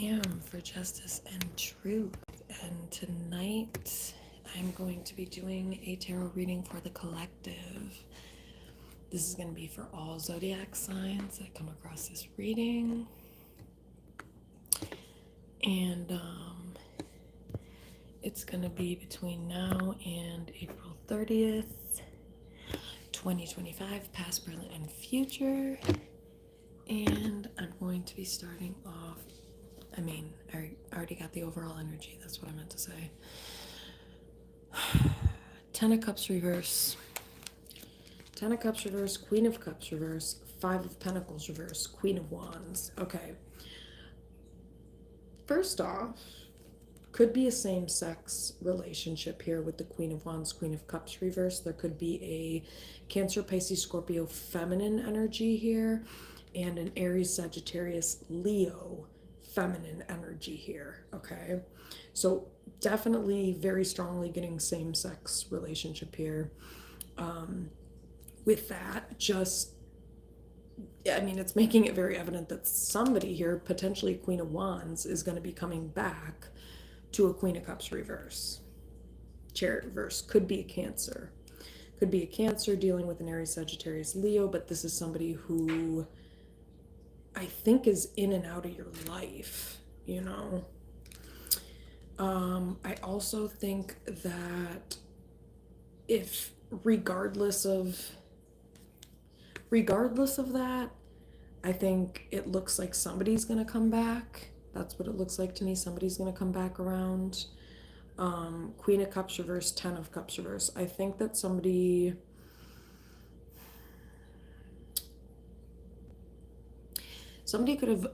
am for justice and truth. And tonight I'm going to be doing a tarot reading for the collective. This is going to be for all zodiac signs that come across this reading. And it's going to be between now and April 30th, 2025, past, present, and future. And I'm going to be starting off. I already got the overall energy. That's what I meant to say. 10 of Cups reverse. 10 of Cups reverse. Queen of Cups reverse. 5 of Pentacles reverse. Queen of Wands. Okay. First off, could be a same-sex relationship here with the Queen of Wands, Queen of Cups reverse. There could be a Cancer, Pisces, Scorpio feminine energy here and an Aries, Sagittarius, Leo feminine energy here, okay? So definitely very strongly getting same-sex relationship here. With that, it's making it very evident that somebody here, potentially Queen of Wands, is going to be coming back to a Queen of Cups reverse. Chariot reverse. Could be a Cancer. Could be a Cancer dealing with an Aries, Sagittarius, Leo, but this is somebody who I think is in and out of your life, you know. I also think that if regardless of that, I think it looks like somebody's gonna come back. That's what it looks like to me. Somebody's gonna come back around. Queen of Cups reverse, 10 of Cups reverse. I think that somebody could have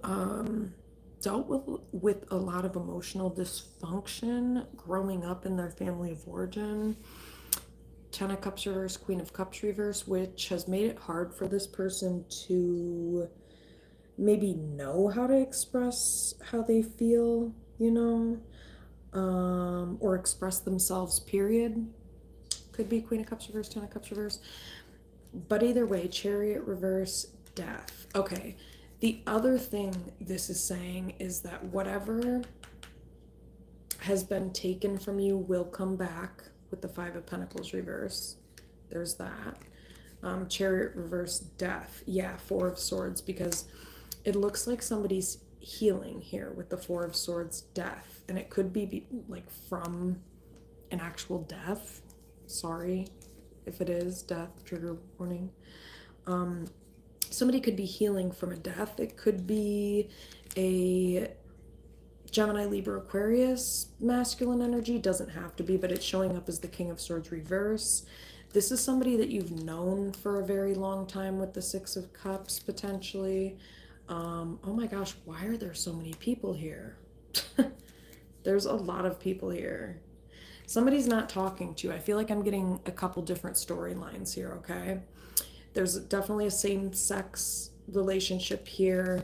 dealt with a lot of emotional dysfunction growing up in their family of origin. 10 of Cups reverse, Queen of Cups reverse, which has made it hard for this person to maybe know how to express how they feel, you know, or express themselves, period. Could be Queen of Cups reverse, 10 of Cups reverse. But either way, Chariot reverse, Death. Okay. The other thing this is saying is that whatever has been taken from you will come back with the 5 of Pentacles reverse. There's that. Chariot reverse, Death. Yeah, 4 of Swords, because it looks like somebody's healing here with the 4 of Swords, Death. And it could be like from an actual death. Sorry if it is death, trigger warning. Somebody could be healing from a death. It could be a Gemini, Libra, Aquarius masculine energy. Doesn't have to be, but it's showing up as the King of Swords reverse. This is somebody that you've known for a very long time with the 6 of Cups, potentially. Oh my gosh, why are there so many people here? There's a lot of people here. Somebody's not talking to you. I feel like I'm getting a couple different storylines here, okay? There's definitely a same-sex relationship here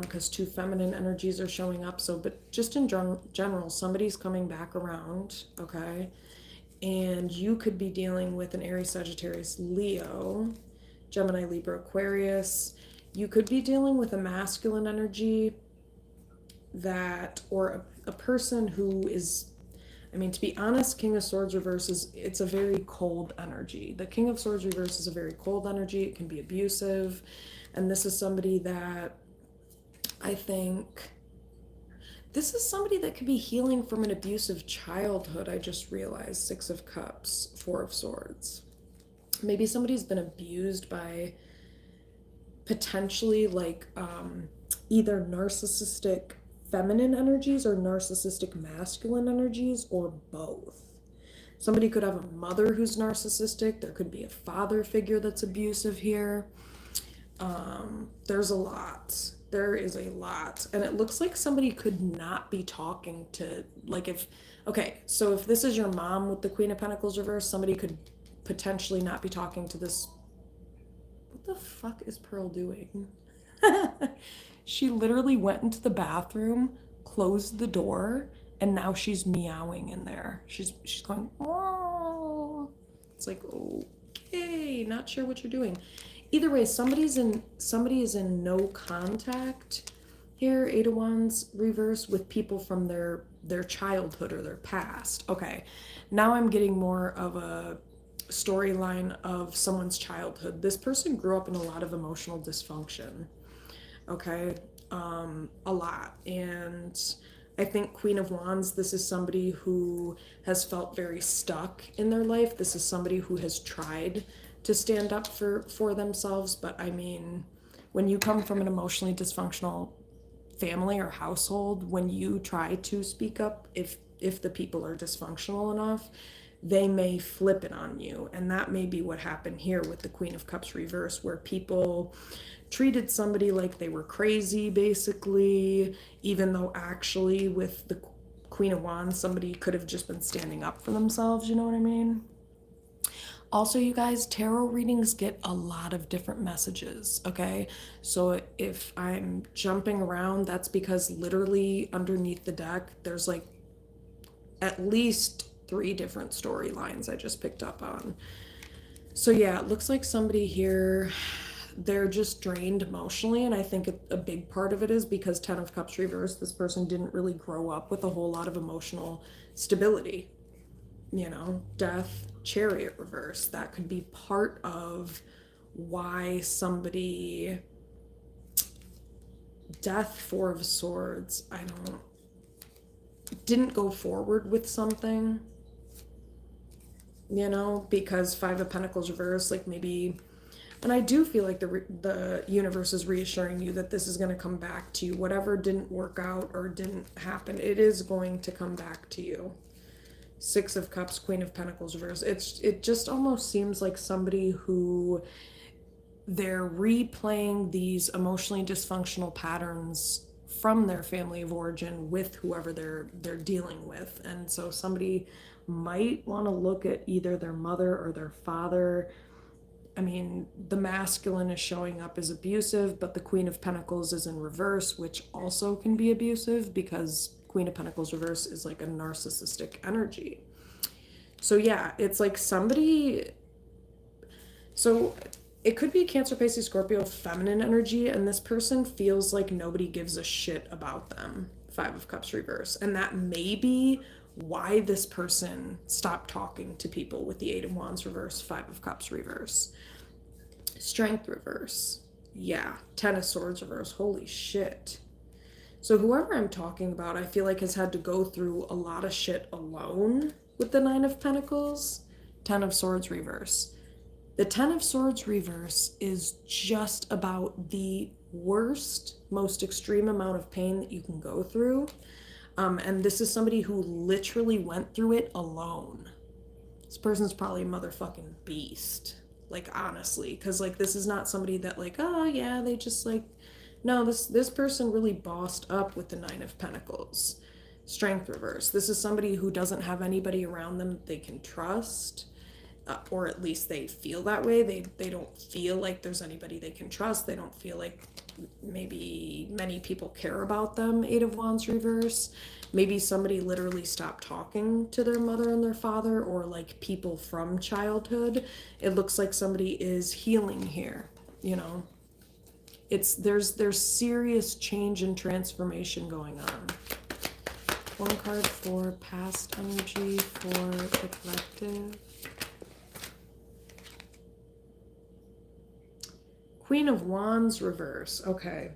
because 2 feminine energies are showing up. So, but just in general, somebody's coming back around, okay? And you could be dealing with an Aries, Sagittarius, Leo, Gemini, Libra, Aquarius. You could be dealing with a masculine energy or a person who is, to be honest, King of Swords reverse it's a very cold energy. The King of Swords reverse is a very cold energy. It can be abusive. And this is somebody that I think, this is somebody that could be healing from an abusive childhood. I just realized 6 of Cups, 4 of Swords. Maybe somebody's been abused by potentially like either narcissistic feminine energies or narcissistic masculine energies, or both. Somebody could have a mother who's narcissistic. There could be a father figure that's abusive here. There's a lot. There is a lot. And it looks like somebody could not be talking to, so if this is your mom with the Queen of Pentacles reverse, somebody could potentially not be talking to this. What the fuck is Pearl doing? She literally went into the bathroom, closed the door, and now she's meowing in there. She's going, oh. It's like, okay, not sure what you're doing. Either way, somebody is in no contact here, Eight of Wands reverse, with people from their childhood or their past. Okay, now I'm getting more of a storyline of someone's childhood. This person grew up in a lot of emotional dysfunction. Okay, a lot. And I think Queen of Wands, this is somebody who has felt very stuck in their life. This is somebody who has tried to stand up for themselves, but I mean, when you come from an emotionally dysfunctional family or household, when you try to speak up, if the people are dysfunctional enough, they may flip it on you. And that may be what happened here with the Queen of Cups reverse, where people treated somebody like they were crazy, basically, even though actually with the Queen of Wands, somebody could have just been standing up for themselves, you know what I mean? Also, you guys, tarot readings get a lot of different messages, okay? So if I'm jumping around, that's because literally underneath the deck, there's like at least 3 different storylines I just picked up on. So yeah, it looks like somebody here, they're just drained emotionally, and I think a big part of it is because 10 of Cups reversed, this person didn't really grow up with a whole lot of emotional stability. You know, Death, Chariot reverse, that could be part of why somebody, Death, Four of Swords, didn't go forward with something, you know, because Five of Pentacles reverse, like maybe, and I do feel like the universe is reassuring you that this is going to come back to you. Whatever didn't work out or didn't happen, it is going to come back to you. Six of Cups, Queen of Pentacles reverse. It just almost seems like somebody who, they're replaying these emotionally dysfunctional patterns from their family of origin with whoever they're dealing with. And so somebody might want to look at either their mother or their father. I mean, the masculine is showing up as abusive, but the Queen of Pentacles is in reverse, which also can be abusive because Queen of Pentacles reverse is like a narcissistic energy. So yeah, it's like somebody, so it could be Cancer, Pisces, Scorpio, feminine energy, and this person feels like nobody gives a shit about them. Five of Cups reverse. And that may be why this person stopped talking to people with the Eight of Wands reverse, Five of Cups reverse. Strength reverse. Yeah. Ten of Swords reverse. Holy shit. So whoever I'm talking about, I feel like has had to go through a lot of shit alone with the Nine of Pentacles. Ten of Swords reverse. The Ten of Swords reverse is just about the worst, most extreme amount of pain that you can go through. And this is somebody who literally went through it alone. This person's probably a motherfucking beast. Like, honestly. Because, like, this is not somebody that, like, oh, yeah, they just, like... No, this person really bossed up with the Nine of Pentacles. Strength reverse. This is somebody who doesn't have anybody around them they can trust. Or at least they feel that way. They don't feel like there's anybody they can trust. They don't feel like maybe many people care about them. Eight of Wands reverse. Maybe somebody literally stopped talking to their mother and their father, or like people from childhood. It looks like somebody is healing here, you know. There's serious change and transformation going on. One card for past energy for the collective. Queen of Wands reverse. Okay.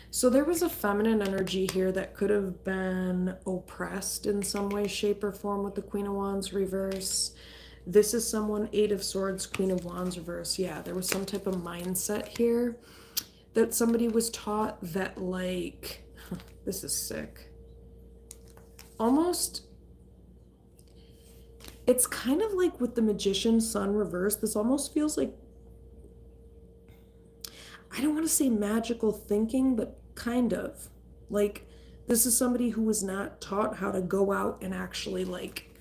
So there was a feminine energy here that could have been oppressed in some way, shape, or form with the Queen of Wands reverse. This is someone, Eight of Swords, Queen of Wands reverse. Yeah, there was some type of mindset here that somebody was taught that, like, this is sick. Almost, it's kind of like with the Magician Sun reverse. This almost feels like, I don't want to say magical thinking, but kind of. Like, this is somebody who was not taught how to go out and actually, like,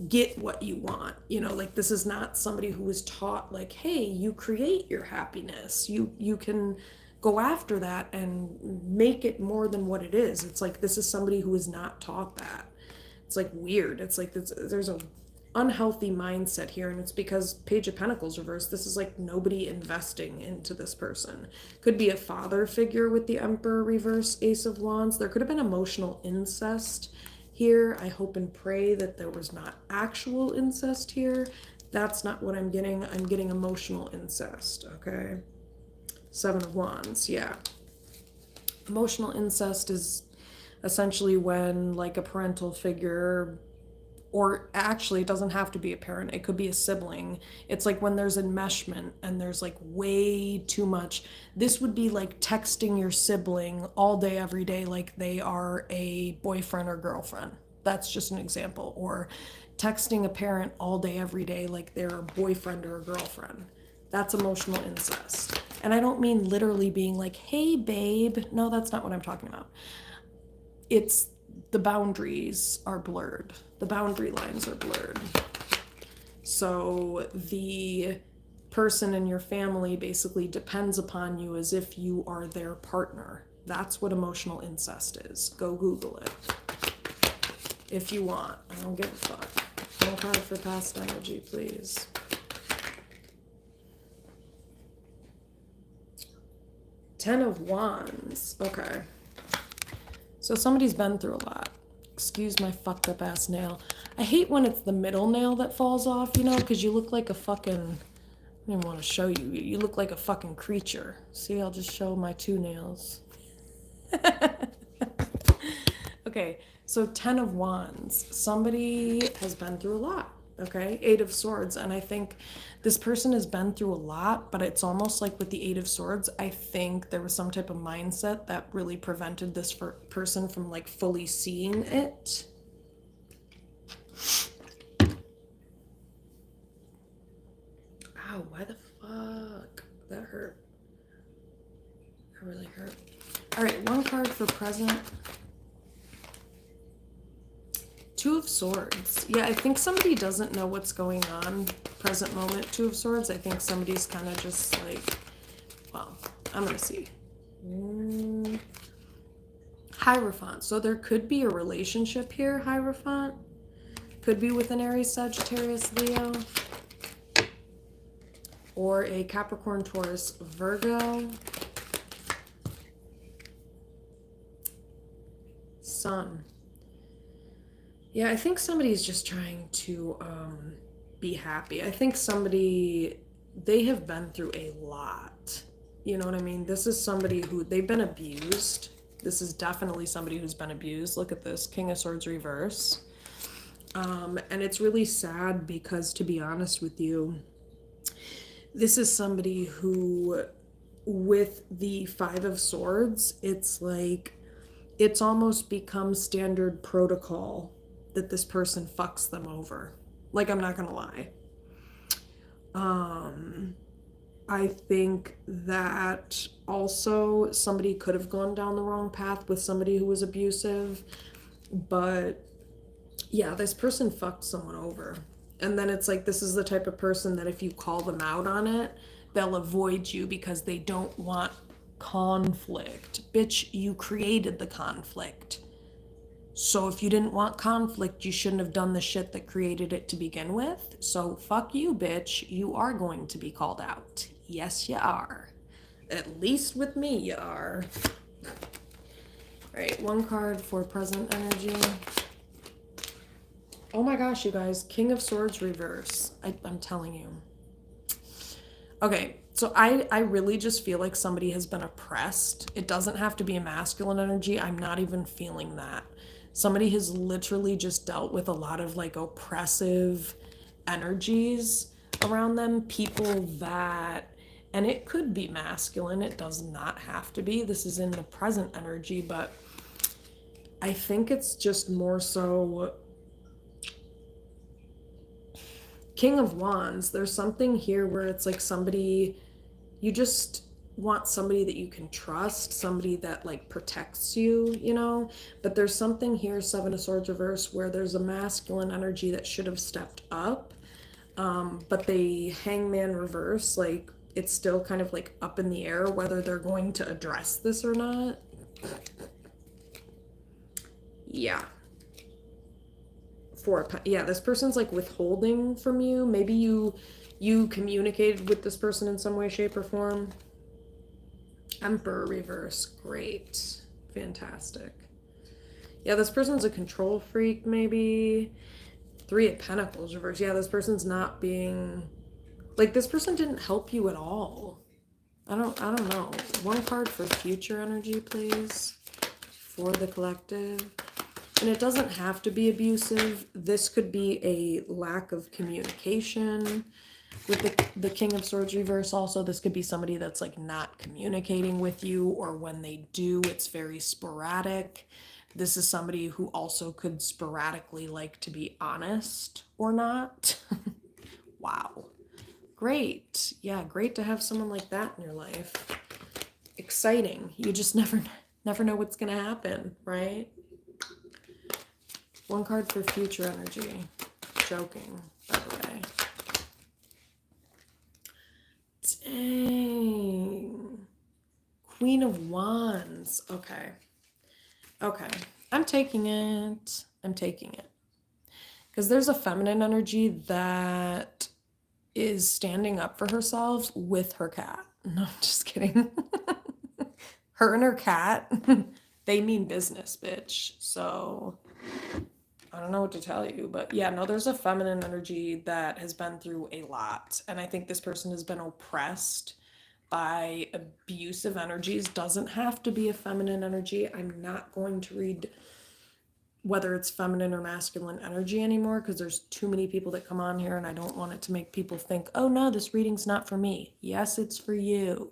get what you want. You know, like, this is not somebody who was taught, like, hey, you create your happiness. You can go after that and make it more than what it is. It's like, this is somebody who is not taught that. It's like weird. It's like there's a unhealthy mindset here, and it's because Page of Pentacles reversed. This is like nobody investing into this person. Could be a father figure with the Emperor reverse, Ace of Wands. There could have been emotional incest here. I hope and pray that there was not actual incest here. That's not what I'm getting. I'm getting emotional incest, okay? Seven of Wands, yeah. Emotional incest is essentially when like a parental figure, or actually it doesn't have to be a parent, it could be a sibling. It's like when there's enmeshment and there's like way too much. This would be like texting your sibling all day every day like they are a boyfriend or girlfriend. That's just an example. Or texting a parent all day every day like they're a boyfriend or a girlfriend. That's emotional incest. And I don't mean literally being like, hey babe. No, that's not what I'm talking about. It's the boundaries are blurred. The boundary lines are blurred. So the person in your family basically depends upon you as if you are their partner. That's what emotional incest is. Go Google it if you want. I don't give a fuck. No card for past energy, please. Ten of Wands. Okay. So somebody's been through a lot. Excuse my fucked up ass nail. I hate when it's the middle nail that falls off, you know, because you look like a fucking... I didn't want to show you. You look like a fucking creature. See, I'll just show my two nails. Okay, so Ten of Wands. Somebody has been through a lot, okay? Eight of Swords, and I think this person has been through a lot, but it's almost like with the Eight of Swords, I think there was some type of mindset that really prevented this person from like fully seeing it. Ow, why the fuck? That hurt. That really hurt. All right, one card for present. Two of Swords. Yeah, I think somebody doesn't know what's going on. Present moment, Two of Swords. I think somebody's kind of just like, well, I'm going to see. Hierophant. So there could be a relationship here, Hierophant. Could be with an Aries, Sagittarius, Leo. Or a Capricorn, Taurus, Virgo. Sun. Yeah, I think somebody's just trying to be happy. I think they have been through a lot. You know what I mean? This is somebody who, they've been abused. This is definitely somebody who's been abused. Look at this, King of Swords reverse. And it's really sad because, to be honest with you, this is somebody who, with the Five of Swords, it's like, it's almost become standard protocol that this person fucks them over. Like, I'm not gonna lie. I think that also somebody could have gone down the wrong path with somebody who was abusive, but yeah, this person fucked someone over. And then it's like, this is the type of person that if you call them out on it, they'll avoid you because they don't want conflict. Bitch, you created the conflict. So if you didn't want conflict, you shouldn't have done the shit that created it to begin with. So fuck you, bitch. You are going to be called out. Yes, you are. At least with me, you are. All right, one card for present energy. Oh my gosh, you guys. King of Swords reverse. I'm telling you. Okay, so I really just feel like somebody has been oppressed. It doesn't have to be a masculine energy. I'm not even feeling that. Somebody has literally just dealt with a lot of like oppressive energies around them. People that, and it could be masculine. It does not have to be. This is in the present energy, but I think it's just more so King of Wands. There's something here where it's like somebody, you just want somebody that you can trust, somebody that like protects you, you know. But there's something here, Seven of Swords reverse, where there's a masculine energy that should have stepped up, but the Hangman reverse, like it's still kind of like up in the air whether they're going to address this or not. Yeah, Yeah, this person's like withholding from you. Maybe you communicated with this person in some way, shape, or form. Emperor reverse. Great. Fantastic. Yeah, this person's a control freak, maybe. Three of Pentacles reverse. Yeah, this person's not being like, this person didn't help you at all. I don't know. One card for future energy, please. For the collective. And it doesn't have to be abusive. This could be a lack of communication. With the King of Swords reverse also, this could be somebody that's like not communicating with you, or when they do, it's very sporadic. This is somebody who also could sporadically like to be honest or not. Wow. Great. Yeah, great to have someone like that in your life. Exciting. You just never know what's going to happen, right? One card for future energy. Joking, by the way. Dang. Queen of Wands. Okay. Okay. I'm taking it. I'm taking it. Because there's a feminine energy that is standing up for herself with her cat. No, I'm just kidding. Her and her cat, they mean business, bitch. So I don't know what to tell you, but yeah, no, there's a feminine energy that has been through a lot. And I think this person has been oppressed by abusive energies. Doesn't have to be a feminine energy. I'm not going to read whether it's feminine or masculine energy anymore, because there's too many people that come on here and I don't want it to make people think, oh no, this reading's not for me. Yes, it's for you.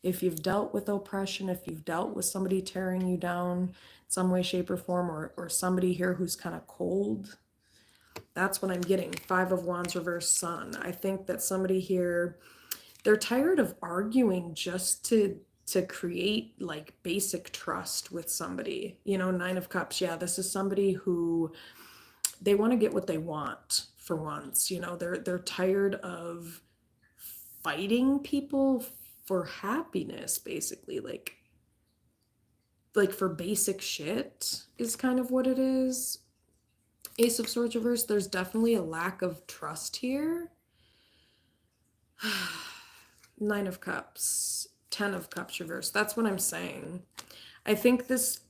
If you've dealt with oppression, if you've dealt with somebody tearing you down some way, shape, or form, or somebody here who's kind of cold, that's what I'm getting. Five of Wands reverse Sun. I think that somebody here, they're tired of arguing just to create like basic trust with somebody. You know, Nine of Cups. Yeah, this is somebody who they want to get what they want for once. You know, they're tired of fighting people for happiness, basically. Like for basic shit is kind of what it is. Ace of Swords reverse. There's definitely a lack of trust here. Nine of Cups, Ten of Cups reverse. That's what I'm saying. I think this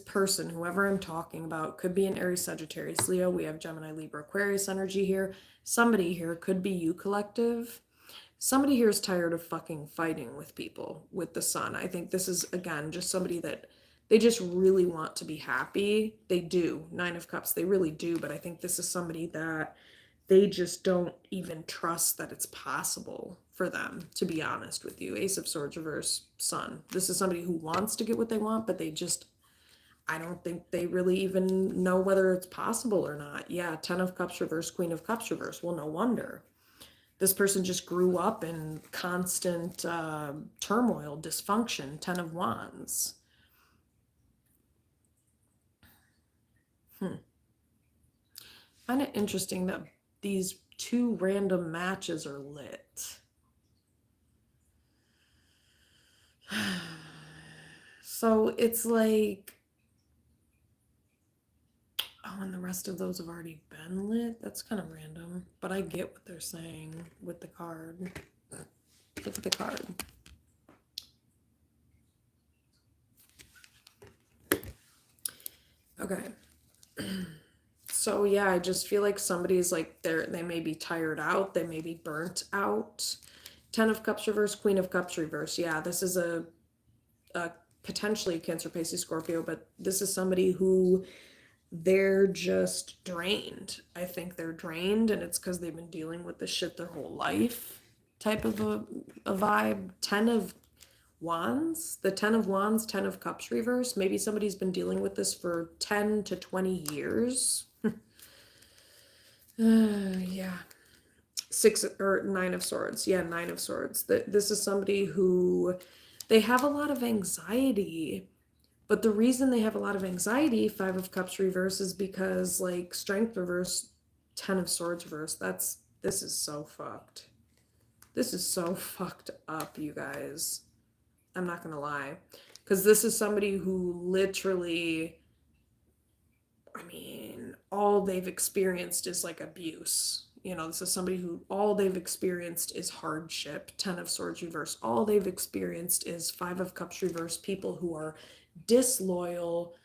person, whoever I'm talking about, could be an Aries, Sagittarius, Leo. We have Gemini, Libra, Aquarius energy here. Somebody here could be you, collective. Somebody here is tired of fucking fighting with people with the Sun. I think this is, again, just somebody that they just really want to be happy. They do. Nine of Cups, they really do. But I think this is somebody that they just don't even trust that it's possible for them, to be honest with you. Ace of Swords reverse Sun. This is somebody who wants to get what they want, but they just, I don't think they really even know whether it's possible or not. Yeah, Ten of Cups reverse, Queen of Cups reverse. Well, no wonder. This person just grew up in constant turmoil, dysfunction. Ten of Wands. Kind of interesting that these two random matches are lit. So it's like, oh, and the rest of those have already been lit? That's kind of random, but I get what they're saying with the card. Look at the card. Okay. So yeah, I just feel like somebody's like, they may be tired out, they may be burnt out. Ten of Cups reverse, Queen of Cups reverse. Yeah, this is a potentially Cancer, Pisces, Scorpio, but this is somebody who they're just drained. I think they're drained, and it's because they've been dealing with this shit their whole life type of a vibe. Ten of Wands, the Ten of Wands, Ten of Cups reverse. Maybe somebody's been dealing with this for 10 to 20 years. Yeah. Nine of Swords. Yeah, Nine of Swords. This is somebody who they have a lot of anxiety, but the reason they have a lot of anxiety, Five of Cups reverse, is because like Strength reverse, Ten of Swords reverse. This is so fucked. This is so fucked up, you guys. I'm not gonna lie. Because this is somebody who literally, I mean, all they've experienced is like abuse. You know, this is somebody who all they've experienced is hardship. 10 of Swords reverse. All they've experienced is 5 of Cups reverse. People who are disloyal,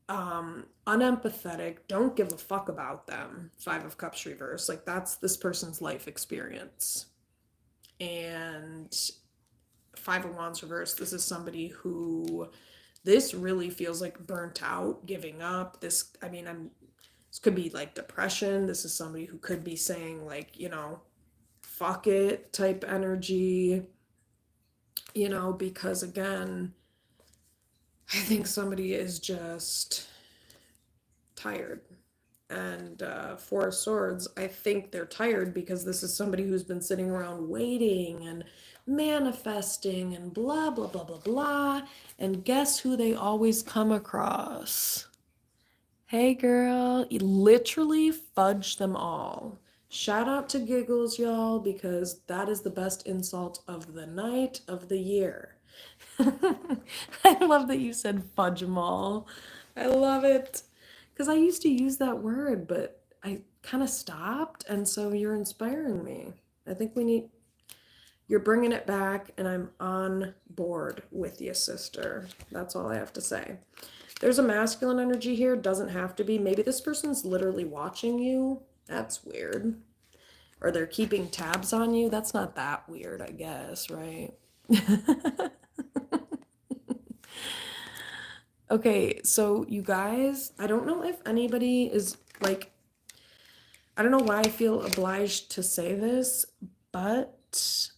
unempathetic, don't give a fuck about them. 5 of Cups reverse. Like, that's this person's life experience. And 5 of Wands reverse. This is somebody who, this really feels like burnt out, giving up. This, I mean, this could be like depression. This is somebody who could be saying, like, you know, fuck it type energy, you know, because again, I think somebody is just tired. And 4 of Swords, I think they're tired because this is somebody who's been sitting around waiting and manifesting and blah, blah, blah, blah, blah. And guess who they always come across? Hey girl, you literally fudge them all. Shout out to Giggles, y'all, because that is the best insult of the night of the year. I love that you said fudge them all. I love it. Because I used to use that word, but I kind of stopped, and so you're inspiring me. I think you're bringing it back, and I'm on board with you, sister. That's all I have to say. There's a masculine energy here. Doesn't have to be. Maybe this person's literally watching you. That's weird. Or they're keeping tabs on you. That's not that weird, I guess, right? Okay, so you guys, I don't know if anybody is like, I don't know why I feel obliged to say this, but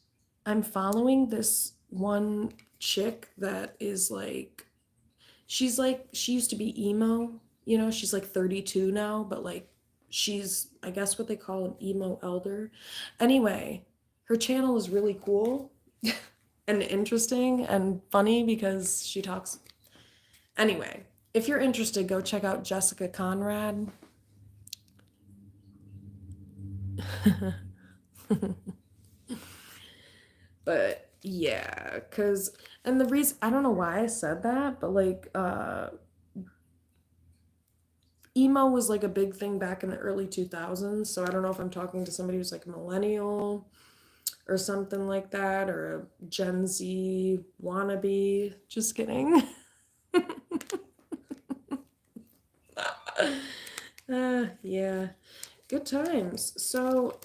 I'm following this one chick that is like, she used to be emo, you know, she's like 32 now, but like, she's, I guess what they call an emo elder. Anyway, her channel is really cool and interesting and funny because she talks. Anyway, if you're interested, go check out Jessica Conrad. But yeah, because, and the reason, I don't know why I said that, but like, emo was like a big thing back in the early 2000s. So I don't know if I'm talking to somebody who's like a millennial or something like that, or a Gen Z wannabe. Just kidding. Yeah, good times. So,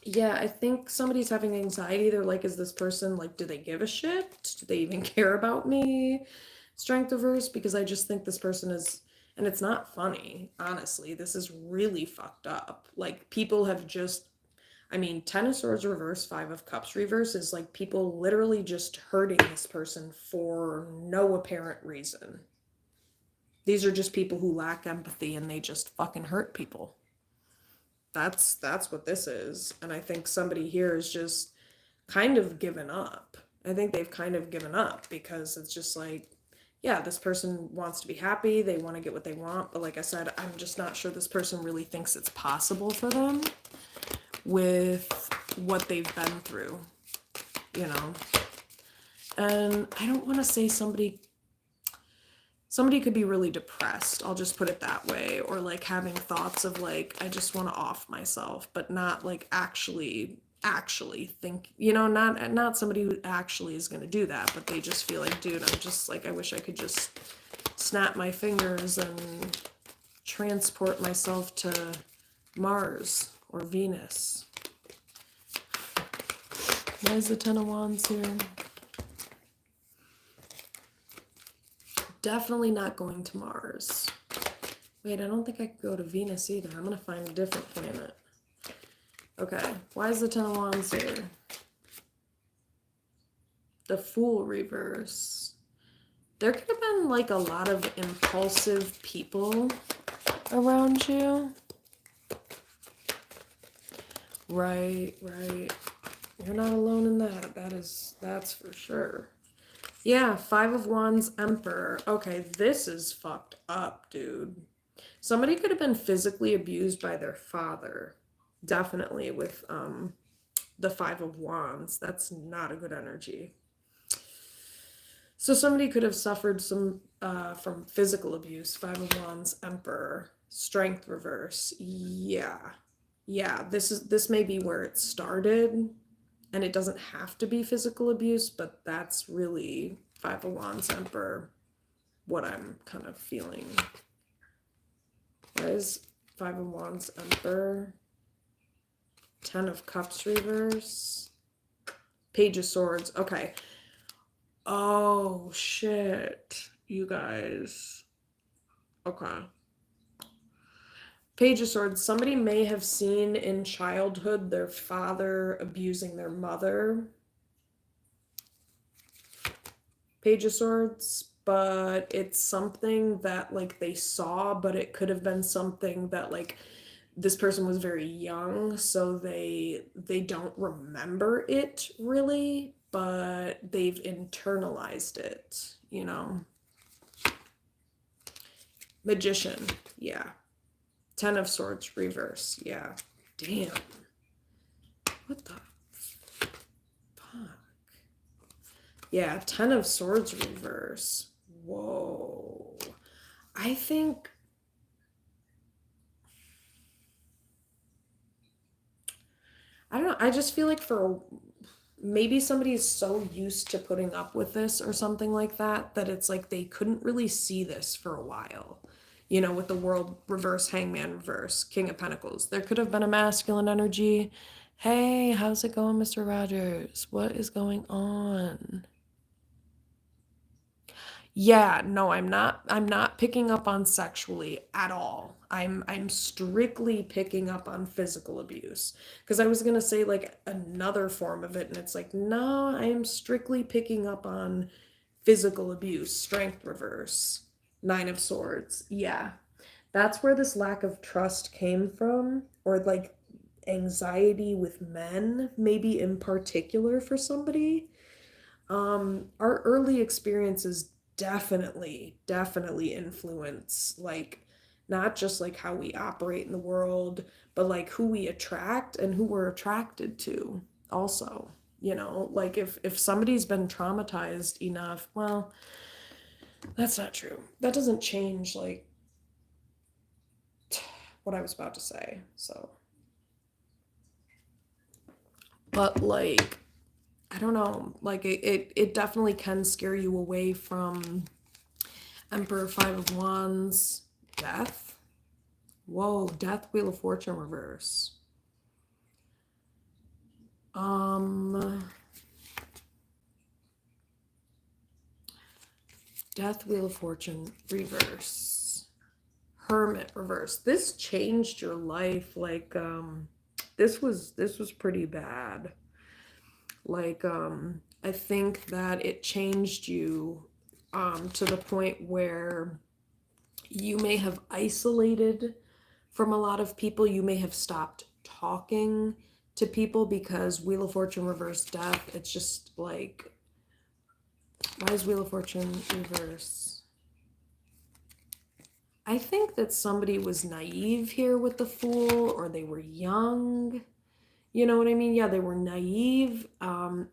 yeah, I think somebody's having anxiety. They're like, is this person like, do they give a shit? Do they even care about me? Strength reverse, because I just think this person is, and it's not funny, honestly. This is really fucked up. Like, people have just, I mean, 10 of Swords reverse, 5 of Cups reverse is like people literally just hurting this person for no apparent reason. These are just people who lack empathy and they just fucking hurt people. That's what this is. And I think somebody here is just kind of given up. I think they've kind of given up because it's just like, yeah, this person wants to be happy. They want to get what they want. But like I said, I'm just not sure this person really thinks it's possible for them with what they've been through, you know. And I don't want to say somebody could be really depressed, I'll just put it that way, or like having thoughts of like, I just want to off myself, but not like actually think, you know, not somebody who actually is going to do that, but they just feel like, dude, I'm just like, I wish I could just snap my fingers and transport myself to Mars or Venus. Why is the 10 of Wands here? Definitely not going to Mars. Wait, I don't think I could go to Venus either. I'm going to find a different planet. Okay, why is the 10 of Wands here? The Fool reverse. There could have been like a lot of impulsive people around you. Right. You're not alone in that. That's for sure. Yeah, 5 of Wands, Emperor. Okay, this is fucked up, dude. Somebody could have been physically abused by their father. Definitely with the 5 of Wands. That's not a good energy. So somebody could have suffered some from physical abuse. 5 of Wands, Emperor. Strength reverse. Yeah. Yeah, this may be where it started, and it doesn't have to be physical abuse, but that's really Five of Wands Emperor what I'm kind of feeling. Why is Five of Wands Emperor? Ten of Cups reverse. Page of Swords. Okay. Oh, shit. You guys. Okay. Page of Swords. Somebody may have seen in childhood their father abusing their mother. Page of Swords. But it's something that, like, they saw, but it could have been something that, like, this person was very young, so they don't remember it really, but they've internalized it, you know. Magician, yeah. Ten of Swords reverse, yeah. Damn. What the fuck? Yeah, Ten of Swords reverse. Whoa. I think I don't know. I just feel like for maybe somebody is so used to putting up with this or something like that that it's like they couldn't really see this for a while. You know, with the World reverse, Hangman reverse, King of Pentacles. There could have been a masculine energy. Hey, how's it going, Mr. Rogers? What is going on? Yeah, no, I'm not picking up on sexually at all. I'm strictly picking up on physical abuse. Because I was gonna say like another form of it, and it's like, no, I'm strictly picking up on physical abuse, strength reverse, Nine of Swords. Yeah. That's where this lack of trust came from, or like anxiety with men, maybe in particular for somebody. Our early experiences definitely influence like not just like how we operate in the world, but like who we attract and who we're attracted to also. You know, like if somebody's been traumatized enough, well, that's not true. That doesn't change like what I was about to say. So, but like I don't know, like it definitely can scare you away from Emperor, Five of Wands, Death. Whoa, Death, Wheel of Fortune reverse. Death, Wheel of Fortune reverse. Hermit reverse. This changed your life. Like, this was pretty bad. Like, I think that it changed you, to the point where you may have isolated from a lot of people. You may have stopped talking to people because Wheel of Fortune reverse, Death. It's just like, why is Wheel of Fortune reverse? I think that somebody was naive here with the Fool, or they were young. You know what I mean? Yeah, they were naive,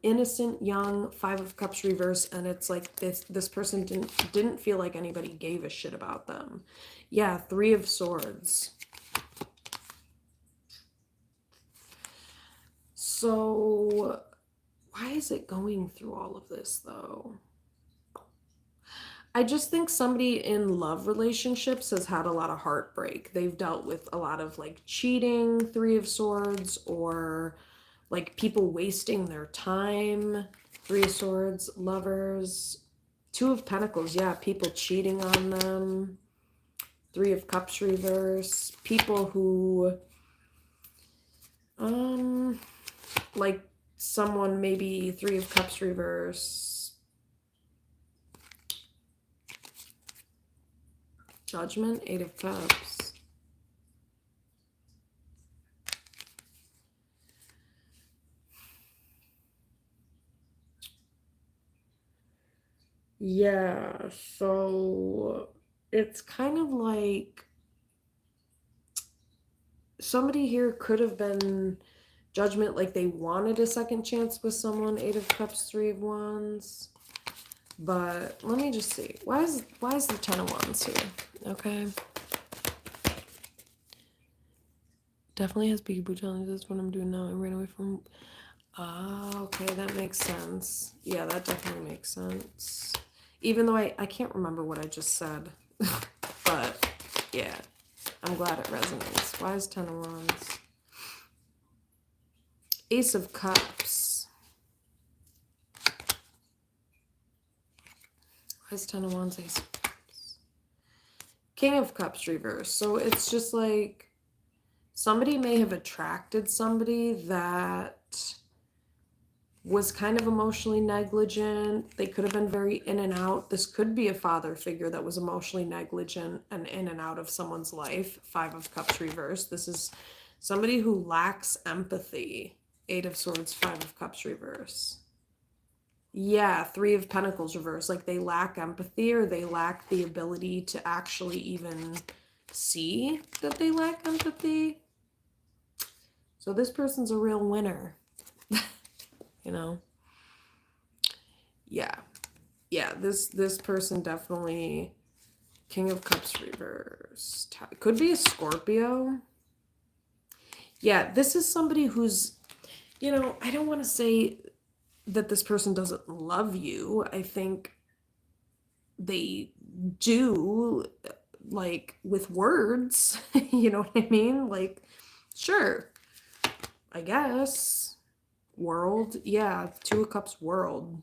innocent, young, Five of Cups reverse, and it's like this person didn't feel like anybody gave a shit about them. Yeah, Three of Swords. So, why is it going through all of this though? I just think somebody in love relationships has had a lot of heartbreak. They've dealt with a lot of like cheating, Three of Swords, or like people wasting their time, Three of Swords, lovers, Two of Pentacles, yeah, people cheating on them, Three of Cups reverse, people who, like someone maybe Three of Cups reverse, Judgment, Eight of Cups. Yeah, so it's kind of like somebody here could have been Judgment, like they wanted a second chance with someone, Eight of Cups, Three of Wands. But let me just see. Why is the Ten of Wands here? Okay. Definitely has peekaboo challenges. That's what I'm doing now. I ran away from. Ah, okay, that makes sense. Yeah, that definitely makes sense. Even though I can't remember what I just said. But, yeah. I'm glad it resonates. Why is 10 of Wands? Ace of Cups. Why is 10 of Wands, Ace of Cups? King of Cups reverse. So it's just like somebody may have attracted somebody that was kind of emotionally negligent. They could have been very in and out. This could be a father figure that was emotionally negligent and in and out of someone's life. 5 of Cups reverse. This is somebody who lacks empathy. 8 of Swords, 5 of Cups reverse. Yeah, 3 of Pentacles reverse. Like they lack empathy, or they lack the ability to actually even see that they lack empathy. So this person's a real winner. You know? Yeah. Yeah, this person definitely. King of Cups reverse. Could be a Scorpio. Yeah, this is somebody who's, I don't want to say that this person doesn't love you. I think they do, like, with words. You know what I mean? Like, sure, I guess. World. Yeah, 2 of Cups world.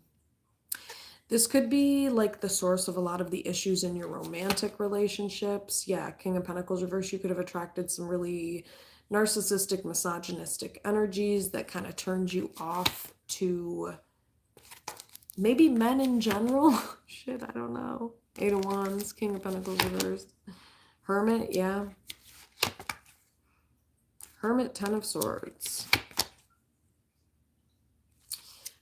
This could be like the source of a lot of the issues in your romantic relationships. Yeah, King of Pentacles reverse, you could have attracted some really narcissistic, misogynistic energies that kind of turned you off to maybe men in general. Shit, I don't know. 8 of Wands, King of Pentacles reverse. Hermit, yeah. Hermit, 10 of Swords.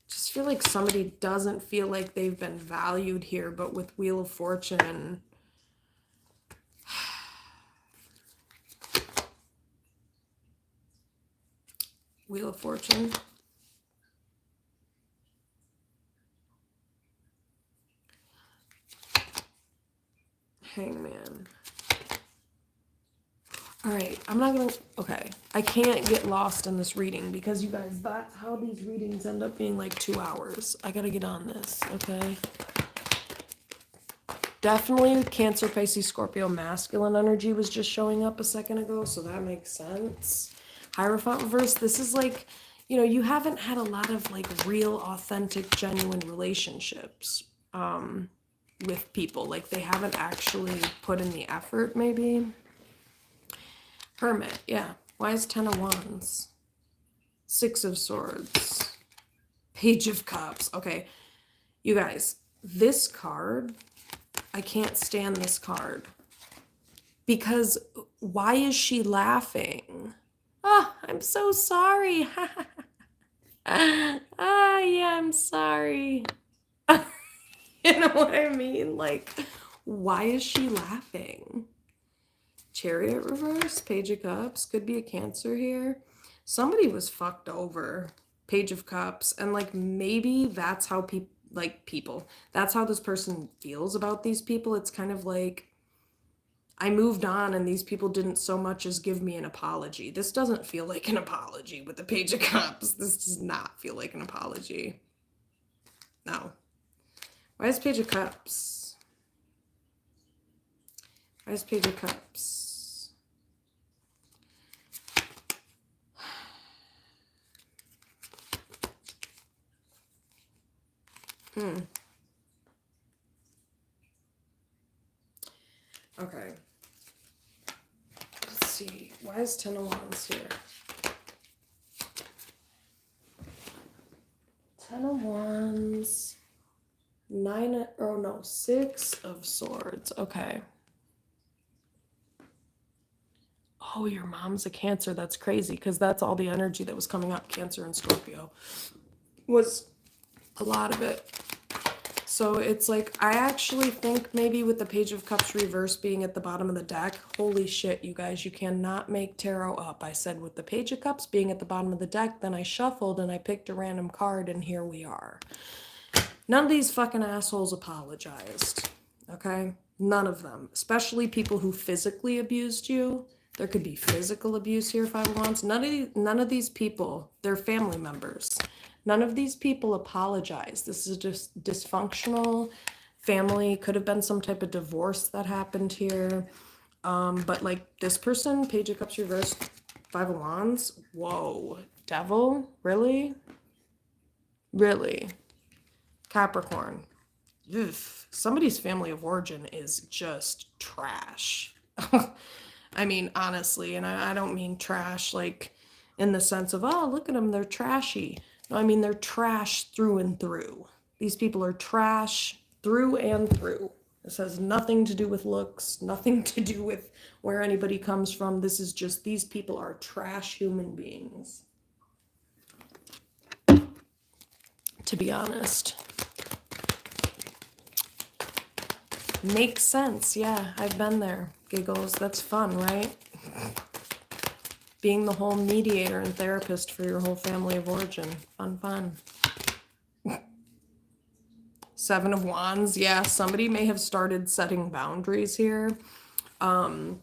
Just feel like somebody doesn't feel like they've been valued here, but with Wheel of Fortune, Wheel of Fortune. Hangman. All right, I'm not gonna, okay. I can't get lost in this reading because you guys, that's how these readings end up being like 2 hours. I gotta get on this, okay? Definitely Cancer, Pisces, Scorpio, masculine energy was just showing up a second ago, so that makes sense. Hierophant reverse, this is like, you haven't had a lot of like real, authentic, genuine relationships with people. Like they haven't actually put in the effort, maybe. Hermit, yeah. Why is 10 of Wands? 6 of Swords. Page of Cups. Okay, you guys, this card, I can't stand this card. Because why is she laughing? Oh, I'm so sorry. Yeah, I'm sorry. You know what I mean? Like, why is she laughing? Chariot reverse, Page of Cups, could be a Cancer here. Somebody was fucked over. Page of Cups, and like maybe that's how people, that's how this person feels about these people. It's kind of like, I moved on and these people didn't so much as give me an apology. This doesn't feel like an apology with the Page of Cups. This does not feel like an apology. No. Why is Page of Cups? Why is Page of Cups? Okay. Let's see. Why is 10 of Wands here? 10 of Wands. 6 of Swords. Okay. Oh, your mom's a Cancer. That's crazy because that's all the energy that was coming up. Cancer and Scorpio was a lot of it. So it's like, I actually think maybe with the Page of Cups reverse being at the bottom of the deck, holy shit, you guys, you cannot make tarot up. I said with the Page of Cups being at the bottom of the deck, then I shuffled and I picked a random card and here we are. None of these fucking assholes apologized, okay? None of them, especially people who physically abused you. There could be physical abuse here, Five of Wands. None of these people, they're family members. None of these people apologize. This is just dysfunctional family. Could have been some type of divorce that happened here. But like this person, Page of Cups reversed, Five of Wands. Whoa. Devil? Really? Really? Capricorn. Ugh. Somebody's family of origin is just trash. I mean, honestly, and I don't mean trash like in the sense of, oh, look at them, they're trashy. No, I mean, they're trash through and through. These people are trash through and through. This has nothing to do with looks, nothing to do with where anybody comes from. This is just, these people are trash human beings. To be honest. Makes sense. Yeah, I've been there. Giggles. That's fun, right? Being the whole mediator and therapist for your whole family of origin. Fun, fun. Seven of Wands. Yeah, somebody may have started setting boundaries here. And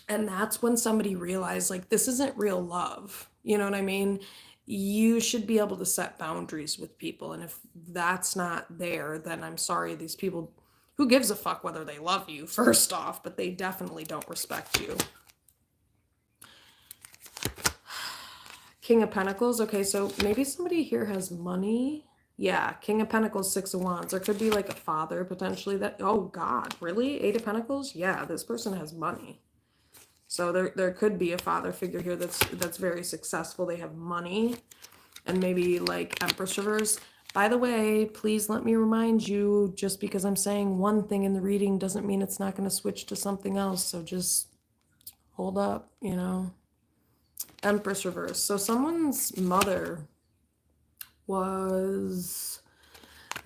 that's when somebody realized, like, this isn't real love. You know what I mean? You should be able to set boundaries with people. And if that's not there, then I'm sorry, these people... Who gives a fuck whether they love you, first off, but they definitely don't respect you. King of Pentacles. Okay, so maybe somebody here has money. Yeah, King of Pentacles, Six of Wands. There could be like a father potentially that... Oh, God, really? Eight of Pentacles? Yeah, this person has money. So there could be a father figure here that's very successful. They have money. And maybe like Empress reverse. By the way, please let me remind you, just because I'm saying one thing in the reading doesn't mean it's not going to switch to something else. So just hold up, you know. Empress reverse. So someone's mother was...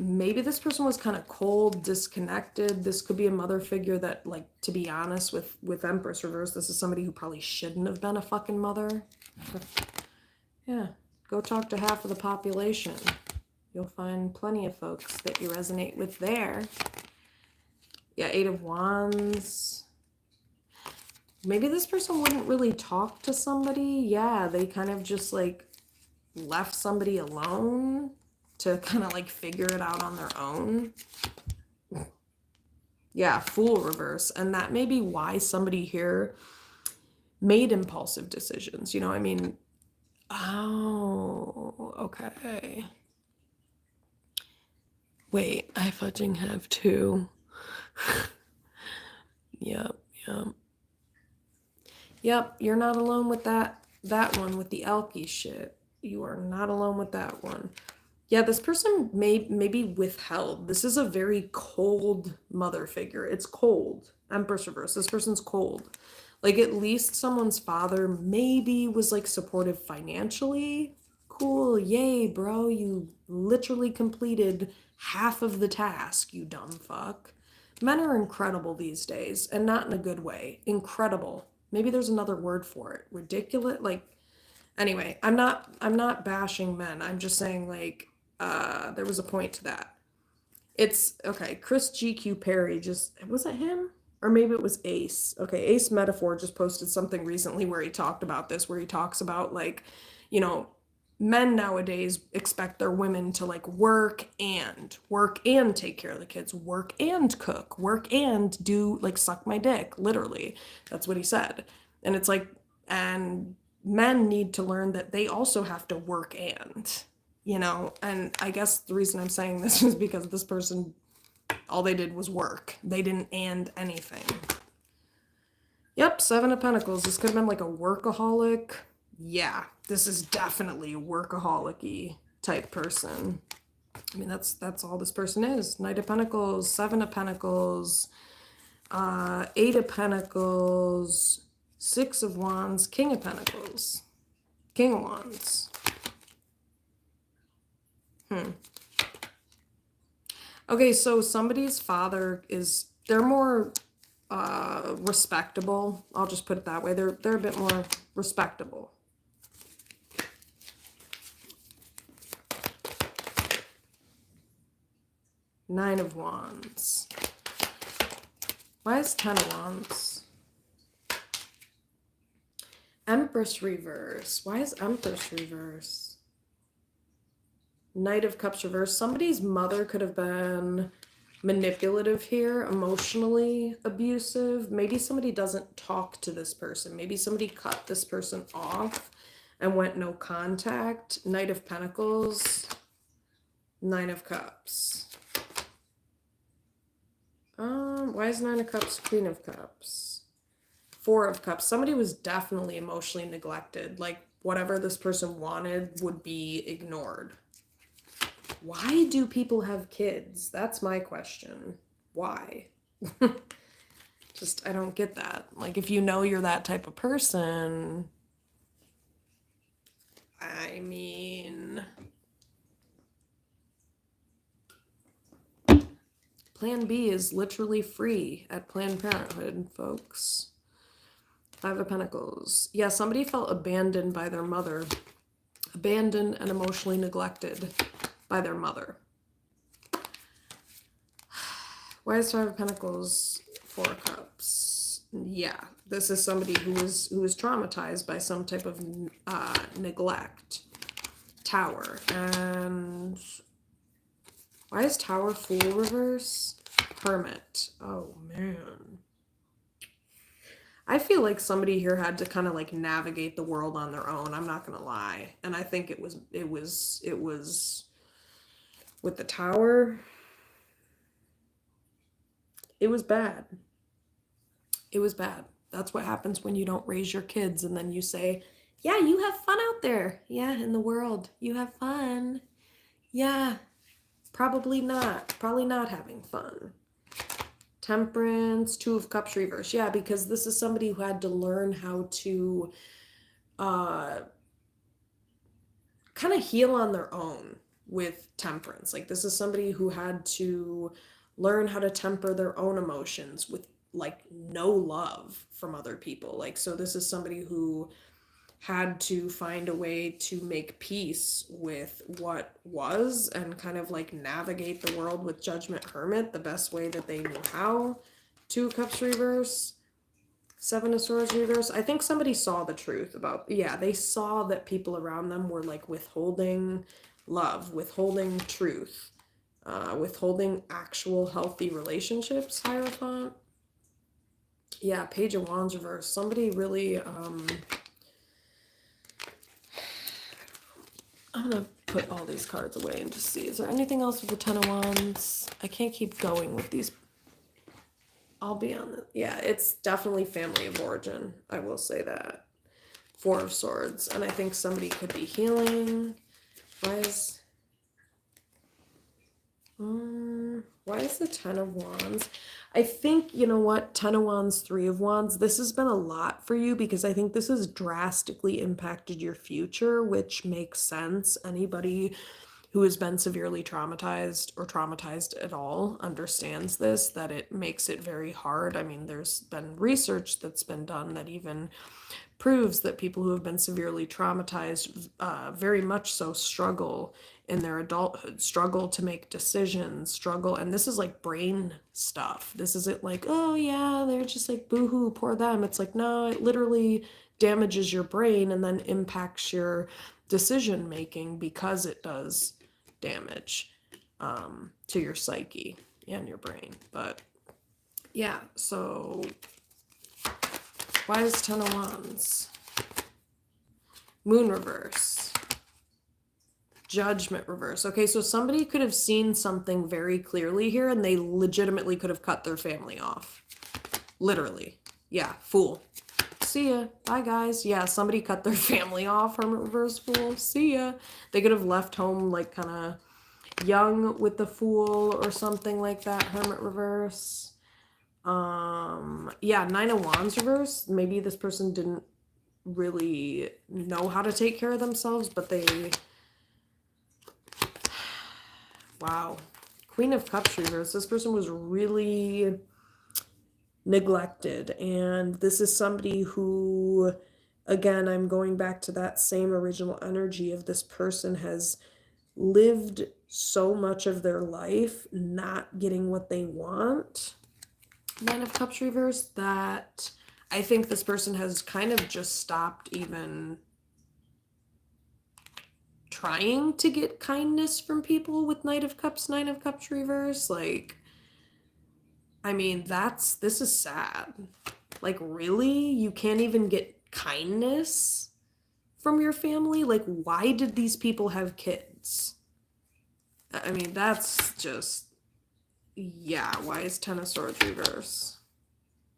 Maybe this person was kind of cold, disconnected. This could be a mother figure that, like, to be honest, with Empress reverse, this is somebody who probably shouldn't have been a fucking mother. Yeah, go talk to half of the population. You'll find plenty of folks that you resonate with there. Yeah, Eight of Wands. Maybe this person wouldn't really talk to somebody. Yeah, they kind of just like left somebody alone to kind of like figure it out on their own. Yeah, Fool reverse. And that may be why somebody here made impulsive decisions. You know, I mean, oh, okay. Wait, I fudging have two. Yep. Yep, you're not alone with that one with the Elky shit. You are not alone with that one. Yeah, this person may be withheld. This is a very cold mother figure. It's cold. Empress reverse. This person's cold. Like, at least someone's father maybe was like supportive financially. Cool, yay, bro. You literally completed half of the task, you dumb fuck. Men are incredible these days, and not in a good way. Incredible. Maybe there's another word for it. Ridiculous. Like, anyway, I'm not bashing men. I'm just saying, like, there was a point to that. It's okay. Chris GQ Perry was it him? Or maybe it was Ace. Okay, Ace Metaphor just posted something recently where he talked about this, where he talks about, like, you know, men nowadays expect their women to like work and take care of the kids, work and cook, work and do like suck my dick, literally. That's what he said. And it's like, and men need to learn that they also have to work and, you know, and I guess the reason I'm saying this is because this person, all they did was work. They didn't and anything. Yep, Seven of Pentacles. This could have been like a workaholic. Yeah, this is definitely a workaholic-y type person. I mean, that's all this person is. Knight of Pentacles, Seven of Pentacles, Eight of Pentacles, Six of Wands, King of Pentacles, King of Wands. Okay, so somebody's father is, they're more respectable. I'll just put it that way. They're a bit more respectable. Nine of Wands. Why is Ten of Wands? Empress reverse. Why is Empress reverse? Knight of Cups reverse. Somebody's mother could have been manipulative here, emotionally abusive. Maybe somebody doesn't talk to this person. Maybe somebody cut this person off and went no contact. Knight of Pentacles. Nine of Cups. Why is Nine of Cups Queen of Cups? Four of Cups. Somebody was definitely emotionally neglected. Like, whatever this person wanted would be ignored. Why do people have kids? That's my question. Why? Just, I don't get that. Like, if you know you're that type of person, I mean, Plan B is literally free at Planned Parenthood, folks. Five of Pentacles. Yeah, somebody felt abandoned by their mother. Abandoned and emotionally neglected by their mother. Why is Five of Pentacles? Four of Cups. Yeah, this is somebody who was traumatized by some type of neglect. Tower. And why is Tower Fool reverse? Hermit. Oh man. I feel like somebody here had to kind of like navigate the world on their own. I'm not gonna lie, and I think it was with the Tower. It was bad. It was bad. That's what happens when you don't raise your kids and then you say, yeah, you have fun out there. Yeah, in the world. You have fun. Yeah, probably not. Probably not having fun. Temperance, Two of Cups reverse. Yeah, because this is somebody who had to learn how to kind of heal on their own with temperance. Like, this is somebody who had to learn how to temper their own emotions with like no love from other people. Like, so this is somebody who had to find a way to make peace with what was and kind of like navigate the world with Judgment Hermit the best way that they knew how. Two of Cups reverse. Seven of Swords reverse. I think somebody saw the truth about, yeah, they saw that people around them were like withholding love, withholding truth, withholding actual healthy relationships, Hierophant. Yeah, Page of Wands reverse. Somebody really, I'm going to put all these cards away and just see. Is there anything else with the Ten of Wands? I can't keep going with these. I'll be on it. Yeah, it's definitely family of origin. I will say that. Four of Swords. And I think somebody could be healing. Why is the Ten of Wands? I think, you know what, Ten of Wands, Three of Wands, this has been a lot for you because I think this has drastically impacted your future, which makes sense. Anybody who has been severely traumatized or traumatized at all understands this, that it makes it very hard. I mean, there's been research that's been done that even proves that people who have been severely traumatized very much so struggle in their adulthood, struggle to make decisions, struggle, and this is like brain stuff. This isn't like, oh yeah, they're just like boohoo, poor them. It's like, no, it literally damages your brain and then impacts your decision making because it does damage to your psyche and your brain. But yeah, so why is Ten of Wands? Moon reverse. Judgment reverse. Okay, so somebody could have seen something very clearly here and they legitimately could have cut their family off. Literally. Yeah, Fool. See ya. Bye, guys. Yeah, somebody cut their family off. Hermit reverse, Fool. See ya. They could have left home like kind of young with the Fool or something like that. Hermit reverse. Yeah, Nine of Wands reverse. Maybe this person didn't really know how to take care of themselves, but they... Wow. Queen of Cups reverse. This person was really neglected, and this is somebody who, again, I'm going back to that same original energy of this person has lived so much of their life not getting what they want. Nine of Cups reverse, that I think this person has kind of just stopped even trying to get kindness from people with Knight of Cups, Nine of Cups reverse. Like, I mean, this is sad. Like, really? You can't even get kindness from your family? Like, why did these people have kids? I mean, that's just, yeah, why is Ten of Swords reverse?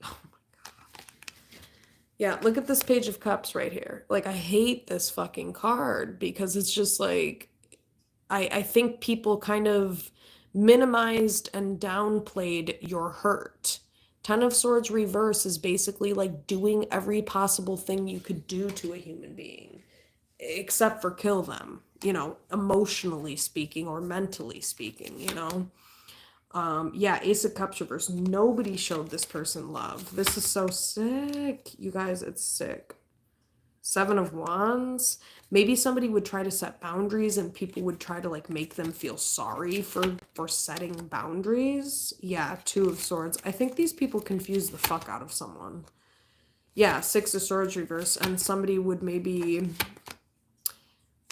Oh my god. Yeah, look at this Page of Cups right here. Like, I hate this fucking card because it's just like, I think people kind of minimized and downplayed your hurt. Ten of Swords reverse is basically like doing every possible thing you could do to a human being, except for kill them, emotionally speaking or mentally speaking, Yeah, Ace of Cups reverse. Nobody showed this person love. This is so sick. You guys, it's sick. Seven of Wands. Maybe somebody would try to set boundaries and people would try to like make them feel sorry for setting boundaries. Yeah, Two of Swords. I think these people confuse the fuck out of someone. Yeah, Six of Swords reverse, and somebody would maybe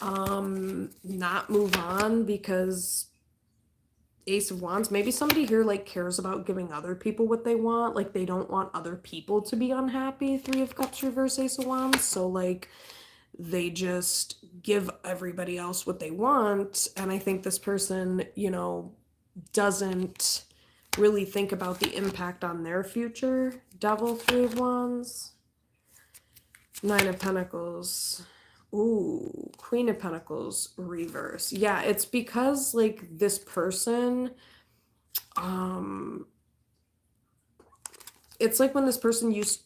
not move on because Ace of Wands. Maybe somebody here like cares about giving other people what they want. Like they don't want other people to be unhappy. Three of Cups reverse, Ace of Wands. So like they just give everybody else what they want. And I think this person, doesn't really think about the impact on their future. Devil, Three of Wands. Nine of Pentacles. Ooh, Queen of Pentacles reverse. Yeah, it's because like this person, it's like when this person used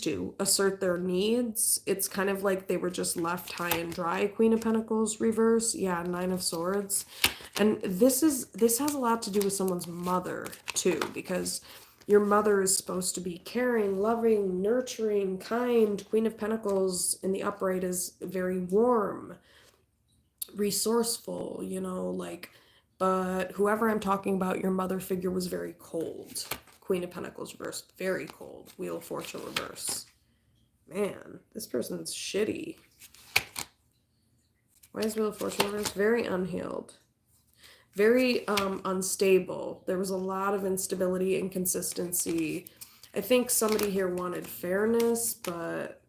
to assert their needs. It's kind of like they were just left high and dry. Queen of Pentacles reverse. Yeah, Nine of Swords. And this has a lot to do with someone's mother too, because your mother is supposed to be caring, loving, nurturing, kind. Queen of Pentacles in the upright is very warm, resourceful, but whoever I'm talking about, your mother figure was very cold. Queen of Pentacles reverse, very cold. Wheel of Fortune reverse. Man, this person's shitty. Why is Wheel of Fortune reverse? Very unhealed. Very unstable. There was a lot of instability, inconsistency. I think somebody here wanted fairness, but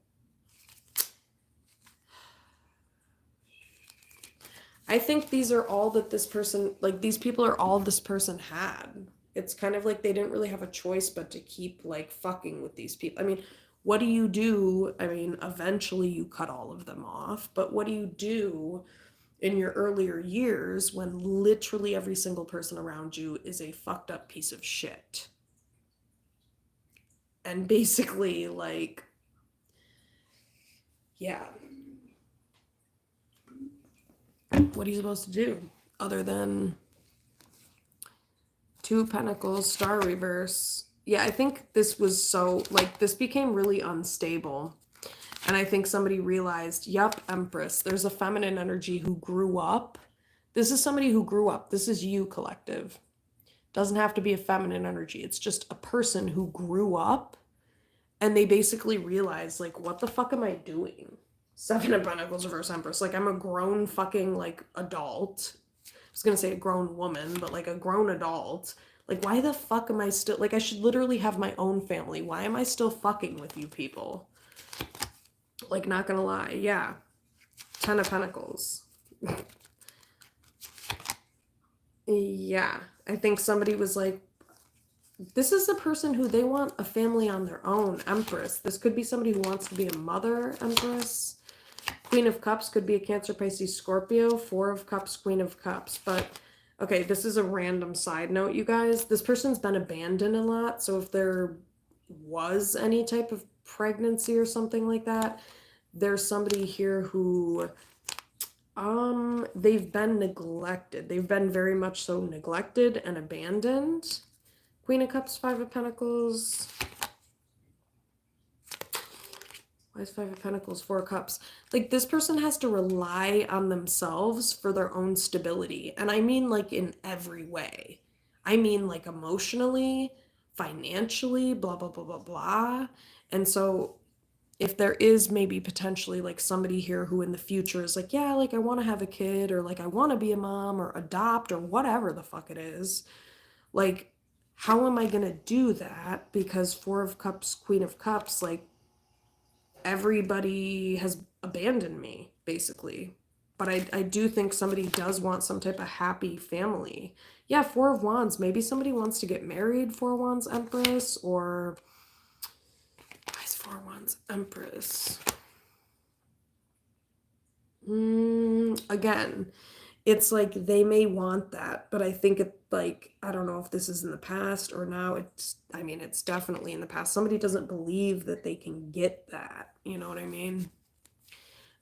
I think these are all that this person, like these people are all this person had. It's kind of like they didn't really have a choice but to keep like fucking with these people. I mean, what do you do? I mean, eventually you cut all of them off, but what do you do in your earlier years when literally every single person around you is a fucked up piece of shit? And basically, like, yeah. What are you supposed to do other than Two of Pentacles, Star reverse? Yeah, I think this was so, like, this became really unstable. And I think somebody realized, yep, Empress, there's a feminine energy who grew up. This is somebody who grew up. This is you, collective. Doesn't have to be a feminine energy. It's just a person who grew up and they basically realized, like, what the fuck am I doing? Seven of Pentacles reverse, Empress. Like, I'm a grown fucking, like, adult. I was gonna say a grown woman, but, like, a grown adult. Like, why the fuck am I still... Like, I should literally have my own family. Why am I still fucking with you people? Like, not gonna lie. Yeah. Ten of Pentacles. Yeah. I think somebody was like, this is a person who they want a family on their own. Empress. This could be somebody who wants to be a mother. Empress. Queen of Cups could be a Cancer, Pisces, Scorpio. Four of Cups, Queen of Cups. But, okay, this is a random side note, you guys. This person's been abandoned a lot. So if there was any type of pregnancy or something like that, there's somebody here who they've been neglected. They've been very much so neglected and abandoned. Queen of Cups, Five of Pentacles. Why is Five of Pentacles, Four of Cups? Like, this person has to rely on themselves for their own stability. And I mean, like, in every way. I mean, like, emotionally, financially, blah, blah, blah, blah, blah. And so if there is maybe potentially like somebody here who in the future is like, yeah, like I want to have a kid, or like I want to be a mom or adopt or whatever the fuck it is, like, how am I going to do that? Because Four of Cups, Queen of Cups, like everybody has abandoned me basically. But I do think somebody does want some type of happy family. Yeah, Four of Wands. Maybe somebody wants to get married, Four of Wands Empress, or why is Four of Wands Empress? Again, it's like they may want that, but I think it, like, I don't know if this is in the past or now. I mean, it's definitely in the past. Somebody doesn't believe that they can get that. You know what I mean?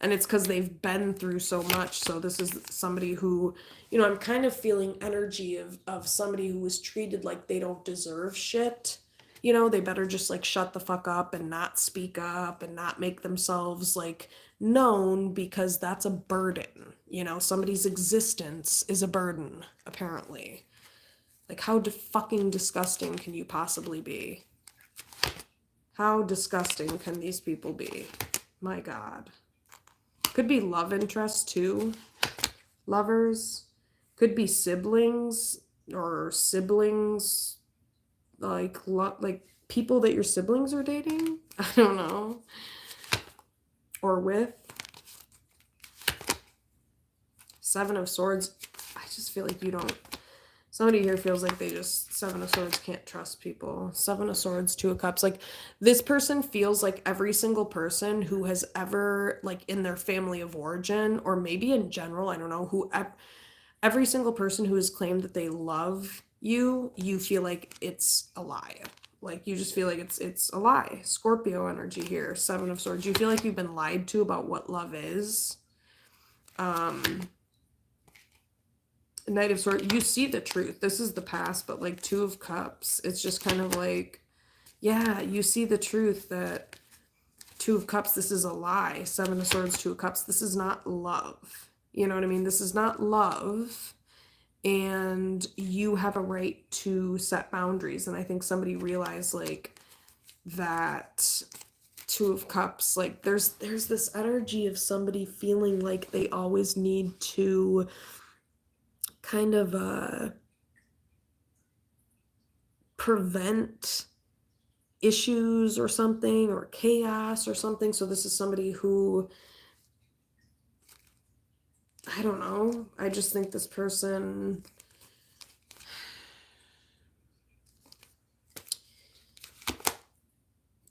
And it's because they've been through so much. So this is somebody who, I'm kind of feeling energy of somebody who was treated like they don't deserve shit. They better just like shut the fuck up and not speak up and not make themselves like known, because that's a burden. Somebody's existence is a burden, apparently. Like, how fucking disgusting can you possibly be? How disgusting can these people be? My God. Could be love interest too. Lovers. Could be siblings, or siblings, like people that your siblings are dating. I don't know. Or with. Seven of Swords. I just feel like somebody here feels like they just, Seven of Swords, can't trust people. Seven of Swords, Two of Cups. Like, this person feels like every single person who has ever, like, in their family of origin, or maybe in general, I don't know, every single person who has claimed that they love you, you feel like it's a lie. Like, you just feel like it's a lie. Scorpio energy here. Seven of Swords. You feel like you've been lied to about what love is. Knight of Swords, you see the truth. This is the past, but like Two of Cups, it's just kind of like, yeah, you see the truth that Two of Cups, this is a lie. Seven of Swords, Two of Cups, this is not love. You know what I mean? This is not love. And you have a right to set boundaries. And I think somebody realized like that Two of Cups, like there's this energy of somebody feeling like they always need to kind of prevent issues or something, or chaos or something. So this is somebody who, I don't know, I just think this person,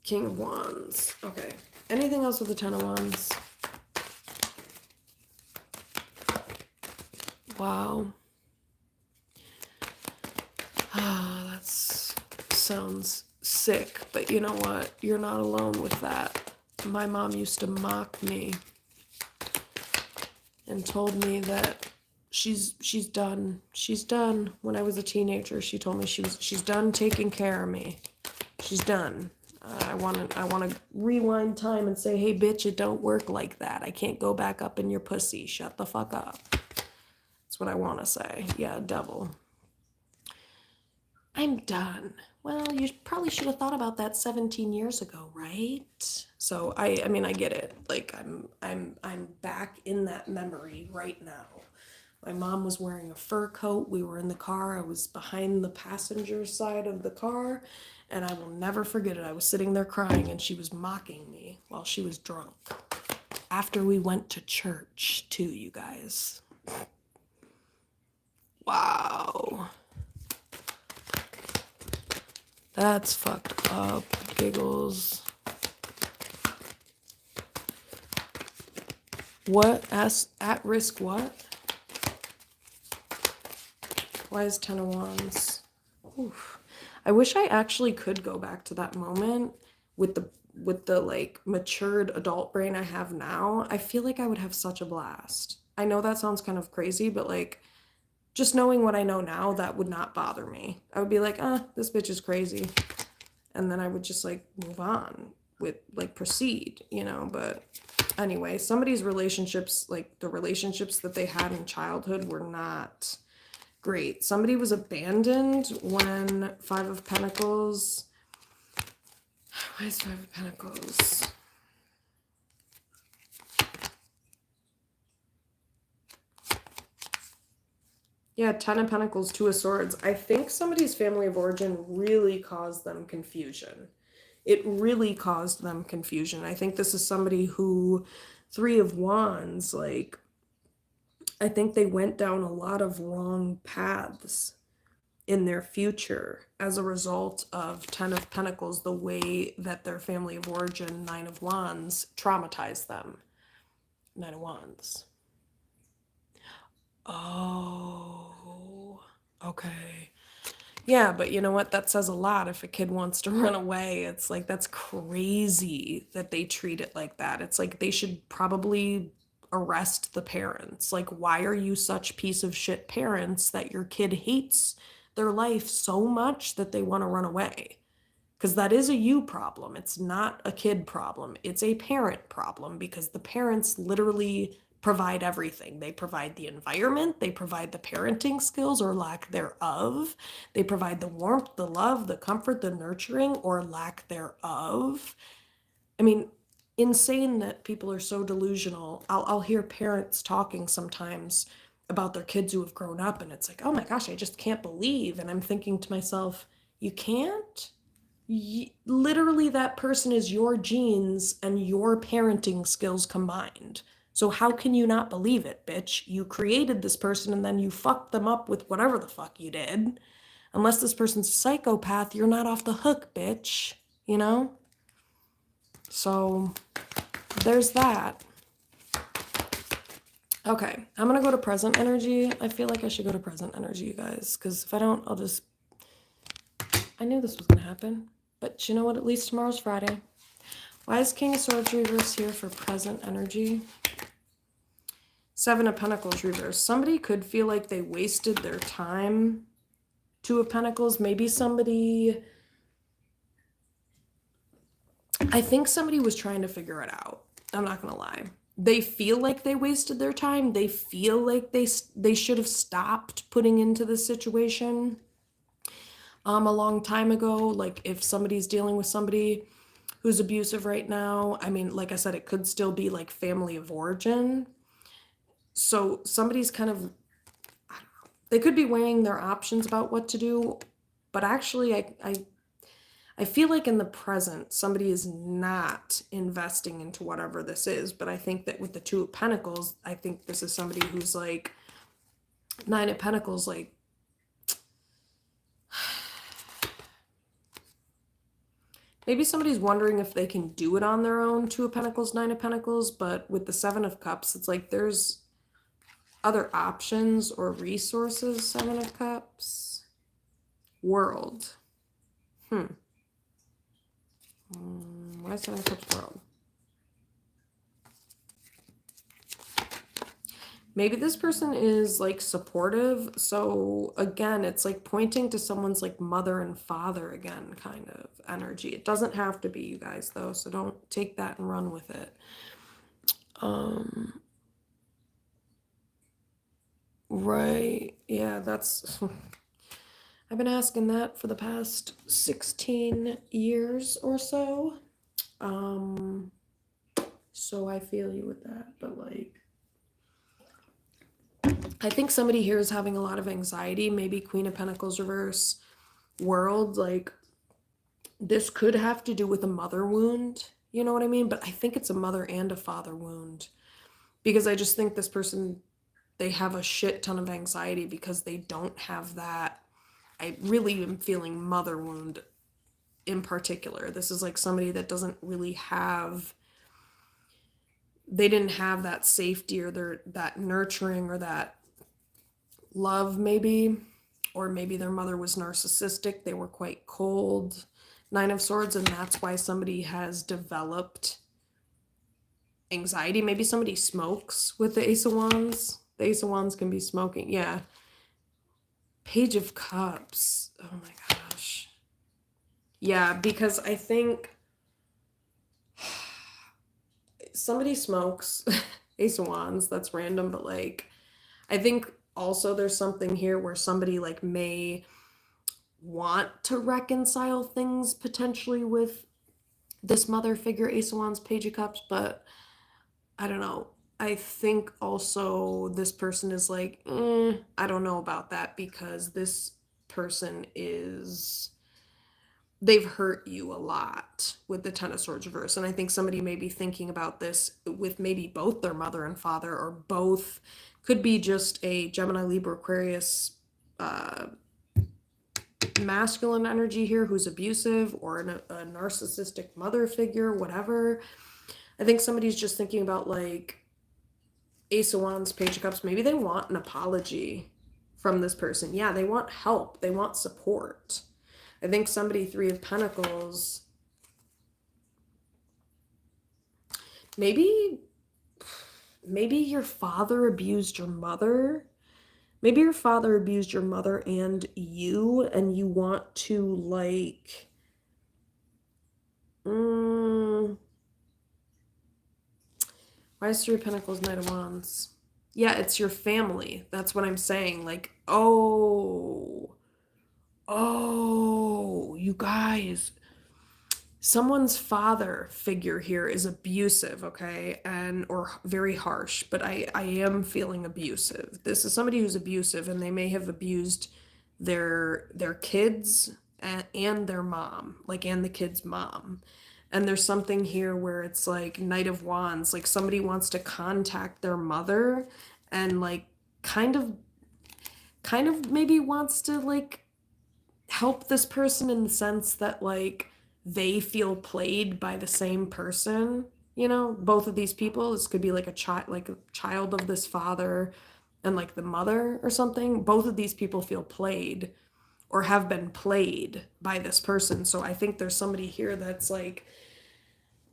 King of Wands. Okay, anything else with the Ten of Wands? Wow. Ah, that sounds sick, but you know what? You're not alone with that. My mom used to mock me and told me that she's done. She's done. When I was a teenager, she told me she's done taking care of me. She's done. I want to rewind time and say, hey, bitch, it don't work like that. I can't go back up in your pussy. Shut the fuck up. That's what I want to say. Yeah, devil. I'm done. Well, you probably should have thought about that 17 years ago, right? So I mean, I get it. Like I'm back in that memory right now. My mom was wearing a fur coat. We were in the car. I was behind the passenger side of the car, and I will never forget it. I was sitting there crying, and she was mocking me while she was drunk. After we went to church, too, you guys. Wow. That's fucked up. Giggles. What? At risk what? Why is Ten of Wands? Oof. I wish I actually could go back to that moment with the like matured adult brain I have now. I feel like I would have such a blast. I know that sounds kind of crazy, but like, just knowing what I know now, that would not bother me. I would be like, this bitch is crazy. And then I would just like move on with like proceed, but anyway, somebody's relationships, like the relationships that they had in childhood, were not Great. Somebody was abandoned when Five of Pentacles. Why is Five of Pentacles? Yeah, Ten of Pentacles, Two of Swords. I think somebody's family of origin really caused them confusion. It really caused them confusion. I think this is somebody who, Three of Wands, like, I think they went down a lot of wrong paths in their future as a result of Ten of Pentacles, the way that their family of origin, Nine of Wands, traumatized them. Nine of Wands. Oh, okay. Yeah, but you know what? That says a lot. If a kid wants to run away, it's like, that's crazy that they treat it like that. It's like they should probably arrest the parents. Like, why are you such piece of shit parents that your kid hates their life so much that they want to run away? Because that is a you problem. It's not a kid problem. It's a parent problem, because the parents literally provide everything. They provide the environment, they provide the parenting skills or lack thereof, they provide the warmth, the love, the comfort, the nurturing or lack thereof. I mean, insane that people are so delusional. I'll hear parents talking sometimes about their kids who have grown up, and it's like, oh my gosh, I just can't believe. And I'm thinking to myself, you can't? Literally, that person is your genes and your parenting skills combined. So how can you not believe it, bitch? You created this person and then you fucked them up with whatever the fuck you did. Unless this person's a psychopath, you're not off the hook, bitch. You know? So there's that. Okay, I'm gonna go to present energy. I feel like I should go to present energy, you guys, because if I don't, I'll just... I knew this was gonna happen. But you know what? At least tomorrow's Friday. Why is King of Swords reverse here for present energy? Seven of Pentacles reverse. Somebody could feel like they wasted their time. Two of Pentacles. Maybe somebody... I think somebody was trying to figure it out. I'm not gonna lie. They feel like they wasted their time. They feel like they should have stopped putting into this situation a long time ago. Like, if somebody's dealing with somebody who's abusive right now, I mean, like I said, it could still be like family of origin. So somebody's kind of, I don't know, they could be weighing their options about what to do, but actually I feel like in the present, somebody is not investing into whatever this is. But I think that with the Two of Pentacles, I think this is somebody who's like, Nine of Pentacles, like, maybe somebody's wondering if they can do it on their own, Two of Pentacles, Nine of Pentacles, but with the Seven of Cups, it's like there's other options or resources. Seven of Cups. World. Why Seven of Cups World? Maybe this person is like supportive. So again, it's like pointing to someone's like mother and father again kind of energy. It doesn't have to be, you guys, though. So don't take that and run with it. Right. Yeah, that's... I've been asking that for the past 16 years or so. So I feel you with that. But like, I think somebody here is having a lot of anxiety. Maybe Queen of Pentacles reverse, World. Like, this could have to do with a mother wound. You know what I mean? But I think it's a mother and a father wound. Because I just think this person, they have a shit ton of anxiety because they don't have that. I really am feeling mother wound in particular. This is like somebody that doesn't really have... They didn't have that safety or that nurturing or that love, maybe. Or maybe their mother was narcissistic. They were quite cold. Nine of Swords, and that's why somebody has developed anxiety. Maybe somebody smokes with the Ace of Wands. The Ace of Wands can be smoking. Yeah. Page of Cups. Oh my gosh. Yeah, because I think somebody smokes. Ace of Wands, that's random, but like, I think Also, there's something here where somebody like may want to reconcile things potentially with this mother figure, Ace of Wands, Page of Cups, but I don't know. I think also this person is like, I don't know about that because this person is, they've hurt you a lot with the Ten of Swords reverse. And I think somebody may be thinking about this with maybe both their mother and father, or both. Could be just a Gemini, Libra, Aquarius uh, masculine energy here who's abusive, or a narcissistic mother figure, whatever. I think somebody's just thinking about like Ace of Wands, Page of Cups. Maybe they want an apology from this person. Yeah, they want help. They want support. I think somebody, Three of Pentacles, maybe your father abused your mother. Maybe your father abused your mother and you want to like, why is Three of Pentacles, Knight of Wands? Yeah, it's your family. That's what I'm saying. Like, you guys, someone's father figure here is abusive, okay, and or very harsh, but I am feeling abusive. This is somebody who's abusive, and they may have abused their kids and their mom, like, and the kid's mom. And there's something here where it's like Knight of Wands, like somebody wants to contact their mother and like kind of maybe wants to like help this person in the sense that like they feel played by the same person. You know, both of these people, this could be like a child of this father and like the mother or something. Both of these people feel played or have been played by this person. So I think there's somebody here that's like,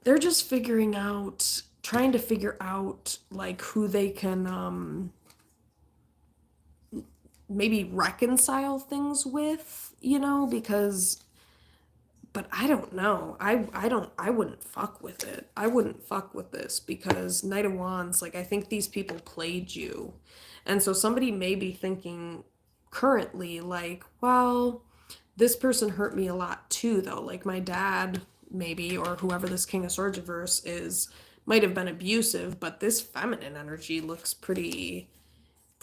they're just trying to figure out like who they can maybe reconcile things with, because, but I don't know. I wouldn't fuck with it. I wouldn't fuck with this because Knight of Wands, like, I think these people played you. And so somebody may be thinking currently, like, well, this person hurt me a lot too, though. Like, my dad, maybe, or whoever this King of Swords reverse is, might have been abusive, but this feminine energy looks pretty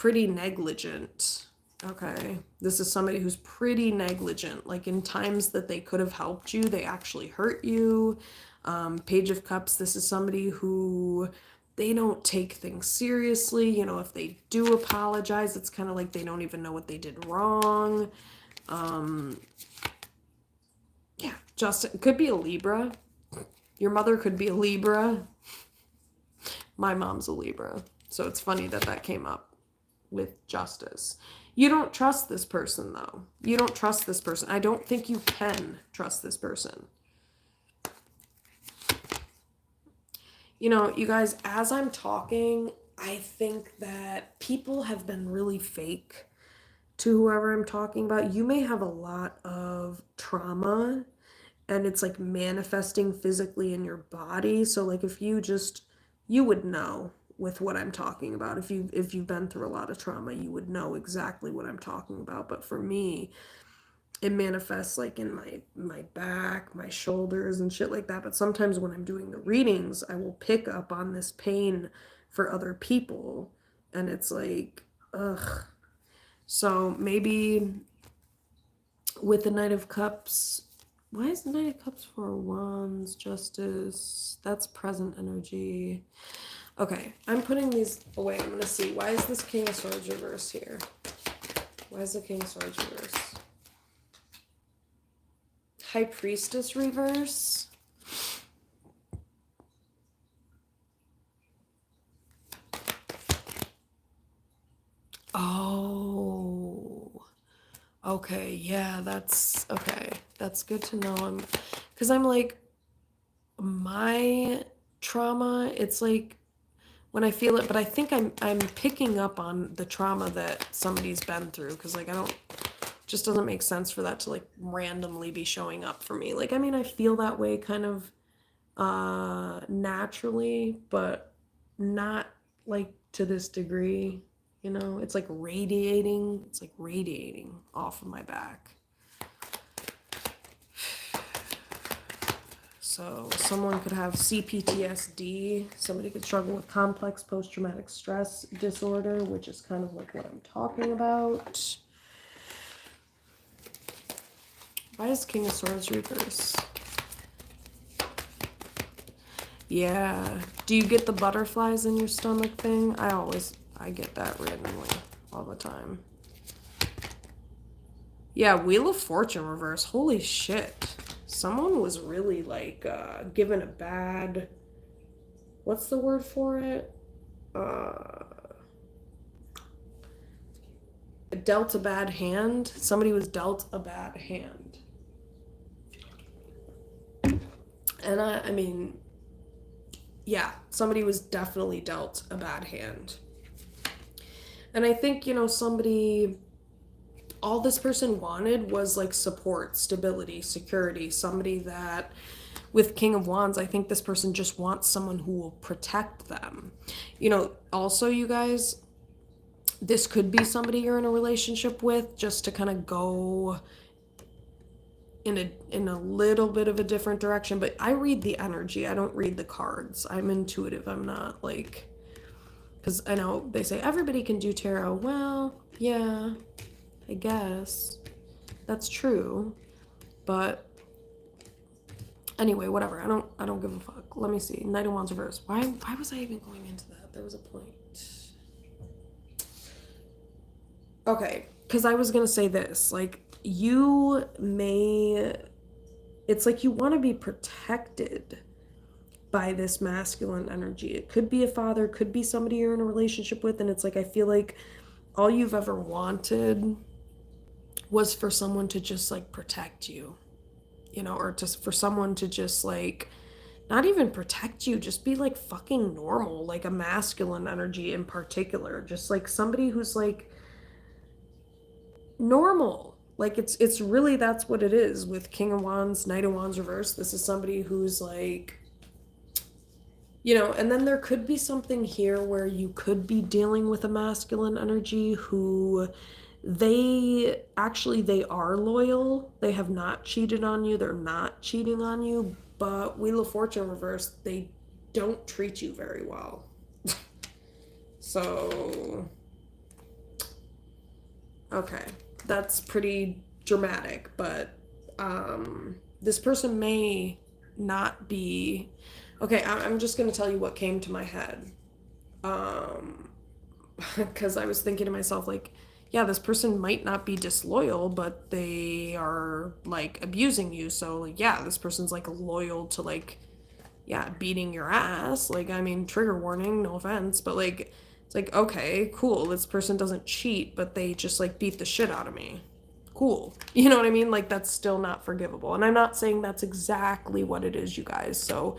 negligent. Okay, this is somebody who's pretty negligent. Like, in times that they could have helped you, they actually hurt you. Page of Cups, this is somebody who, they don't take things seriously. You know, if they do apologize, it's kind of like they don't even know what they did wrong. Yeah, Justin could be a Libra. Your mother could be a Libra. My mom's a Libra. So it's funny that that came up with Justice. You don't trust this person, though. You don't trust this person. I don't think you can trust this person. You know, you guys, as I'm talking, I think that people have been really fake to whoever I'm talking about. You may have a lot of trauma and it's like manifesting physically in your body. So like if you would know with what I'm talking about. If you've been through a lot of trauma, you would know exactly what I'm talking about. But for me, it manifests like in my back, my shoulders and shit like that. But sometimes when I'm doing the readings, I will pick up on this pain for other people and it's like, ugh. So maybe with the Knight of Cups, why is the Knight of Cups for Wands, Justice? That's present energy. Okay, I'm putting these away. I'm going to see. Why is this King of Swords reverse here? Why is the King of Swords reverse? High Priestess reverse. Oh. Okay, yeah, that's okay. That's good to know. Because I'm like, my trauma, it's like when I feel it, but I think I'm picking up on the trauma that somebody's been through because like I don't, just doesn't make sense for that to like randomly be showing up for me. Like, I mean, I feel that way kind of naturally, but not like to this degree. You know, it's like radiating. It's like radiating off of my back. So someone could have CPTSD. Somebody could struggle with complex post-traumatic stress disorder, which is kind of like what I'm talking about. Why is King of Swords reverse? Yeah. Do you get the butterflies in your stomach thing? I get that randomly all the time. Yeah, Wheel of Fortune reverse. Holy shit. Someone was really like given a bad, what's the word for it? Dealt a bad hand. Somebody was dealt a bad hand. And I mean, yeah, somebody was definitely dealt a bad hand. And I think, all this person wanted was like support, stability, security, somebody that, with King of Wands, I think this person just wants someone who will protect them. Also, you guys, this could be somebody you're in a relationship with, just to kind of go in a little bit of a different direction. But I read the energy, I don't read the cards. I'm intuitive. I'm not like, because I know they say everybody can do tarot. Well, yeah, I guess that's true. But anyway, whatever. I don't give a fuck. Let me see. Knight of Wands reverse. Why was I even going into that? There was a point. Okay, because I was gonna say this. Like, it's like you want to be protected by this masculine energy. It could be a father, could be somebody you're in a relationship with, and it's like I feel like all you've ever wanted was for someone to just like protect you, or for someone to just like not even protect you, just be like fucking normal, like a masculine energy in particular, just like somebody who's like normal. Like it's really, that's what it is with King of Wands, Knight of Wands reverse. This is somebody who's like, and then there could be something here where you could be dealing with a masculine energy who they are loyal. They have not cheated on you. They're not cheating on you, but Wheel of Fortune reverse, they don't treat you very well. So, okay, that's pretty dramatic, but this person may not be. Okay, I'm just going to tell you what came to my head. Because I was thinking to myself, like, yeah, this person might not be disloyal, but they are, like, abusing you. So, like, yeah, this person's, like, loyal to, like, yeah, beating your ass. Like, I mean, trigger warning, no offense, but, like, it's like, okay, cool. This person doesn't cheat, but they just, like, beat the shit out of me. Cool. You know what I mean? Like, that's still not forgivable. And I'm not saying that's exactly what it is, you guys. So,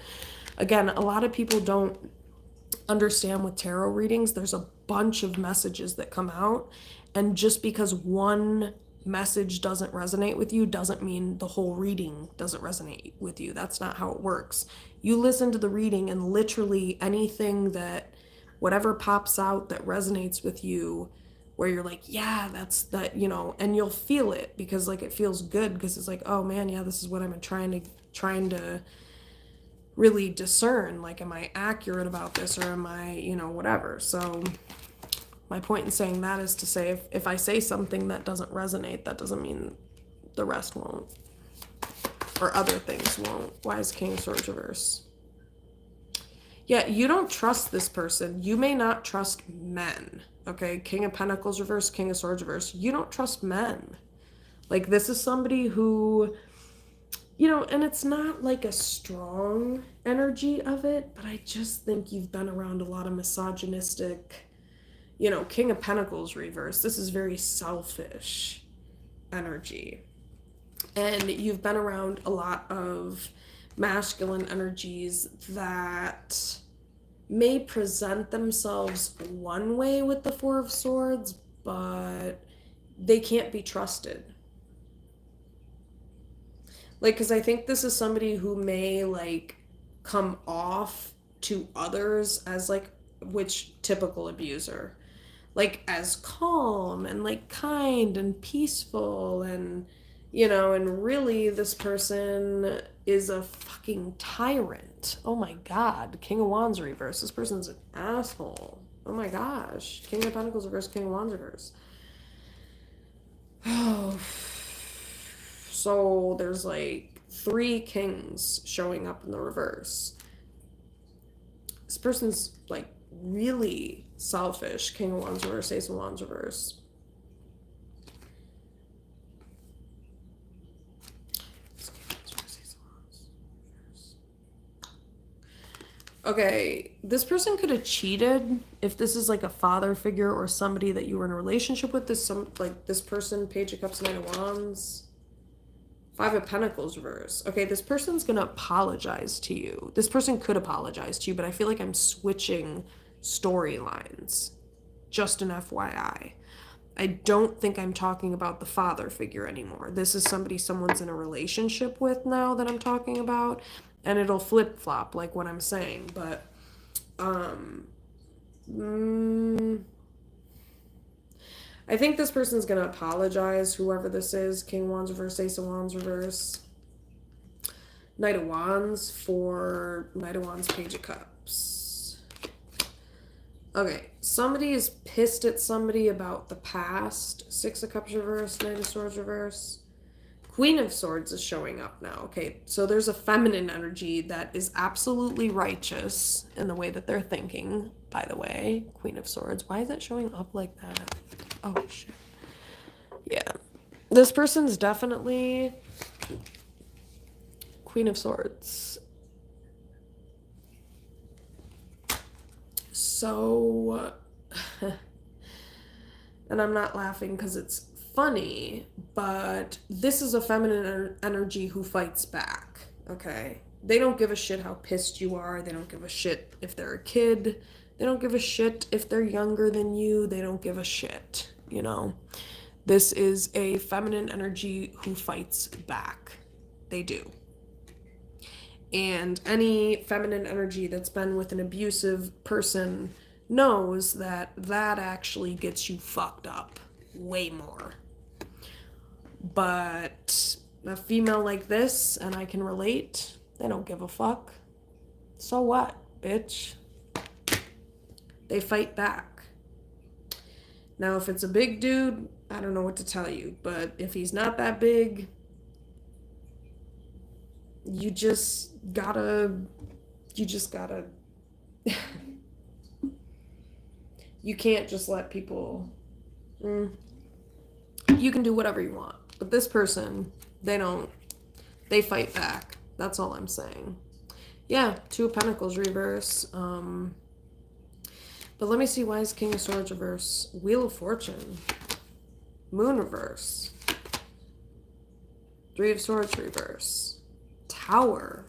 again, a lot of people don't understand with tarot readings, there's a bunch of messages that come out. And just because one message doesn't resonate with you doesn't mean the whole reading doesn't resonate with you. That's not how it works. You listen to the reading and literally anything that, whatever pops out that resonates with you, where you're like, yeah, that's that, and you'll feel it because like it feels good because it's like, oh man, yeah, this is what I'm trying to really discern. Like, am I accurate about this or am I, whatever. So my point in saying that is to say, if I say something that doesn't resonate, that doesn't mean the rest won't, or other things won't. Why is King of Swords reverse? Yeah, you don't trust this person. You may not trust men. Okay, King of Pentacles reverse, King of Swords reverse. You don't trust men. Like, this is somebody who, and it's not like a strong energy of it, but I just think you've been around a lot of misogynistic, King of Pentacles reverse. This is very selfish energy. And you've been around a lot of masculine energies that may present themselves one way with the Four of Swords, but they can't be trusted. Like, because I think this is somebody who may, like, come off to others as, like, which typical abuser. like as calm and like kind and peaceful, and you know, and really this person is a fucking tyrant. Oh my god, King of Wands reverse. This person's an asshole. Oh my gosh. King of Pentacles reverse, King of Wands reverse. Oh. So there's like 3 kings showing up in the reverse. This person's like really selfish. King of Wands reverse, Ace of Wands reverse. Okay, this person could have cheated if this is like a father figure or somebody that you were in a relationship with. This person, Page of Cups, Knight of Wands, Five of Pentacles reverse. Okay, this person's gonna apologize to you. This person could apologize to you, but I feel like I'm switching storylines. Just an FYI. I don't think I'm talking about the father figure anymore. This is somebody someone's in a relationship with now that I'm talking about. And it'll flip-flop like what I'm saying. But, I think this person's going to apologize, whoever this is. King of Wands reverse, Ace of Wands reverse. Knight of Wands for Knight of Wands, Page of Cups. Okay, somebody is pissed at somebody about the past. 6 of Cups reverse, Knight of Swords reverse. Queen of Swords is showing up now. Okay, so there's a feminine energy that is absolutely righteous in the way that they're thinking, by the way. Queen of Swords. Why is it showing up like that? Oh, shit. Yeah. This person's definitely Queen of Swords. So, and I'm not laughing because it's funny, but this is a feminine energy who fights back, okay? They don't give a shit how pissed you are. They don't give a shit if they're a kid. They don't give a shit if they're younger than you. They don't give a shit, you know? This is a feminine energy who fights back. They do. And any feminine energy that's been with an abusive person knows that that actually gets you fucked up way more. But a female like this, and I can relate, they don't give a fuck. So what, bitch? They fight back. Now, if it's a big dude, I don't know what to tell you. But if he's not that big, you just gotta you can't just let people you can do whatever you want, but this person, they fight back. That's all I'm saying. Yeah, 2 of Pentacles reverse. But let me see, why is King of Swords reverse? Wheel of Fortune, Moon reverse, 3 of Swords reverse, Tower.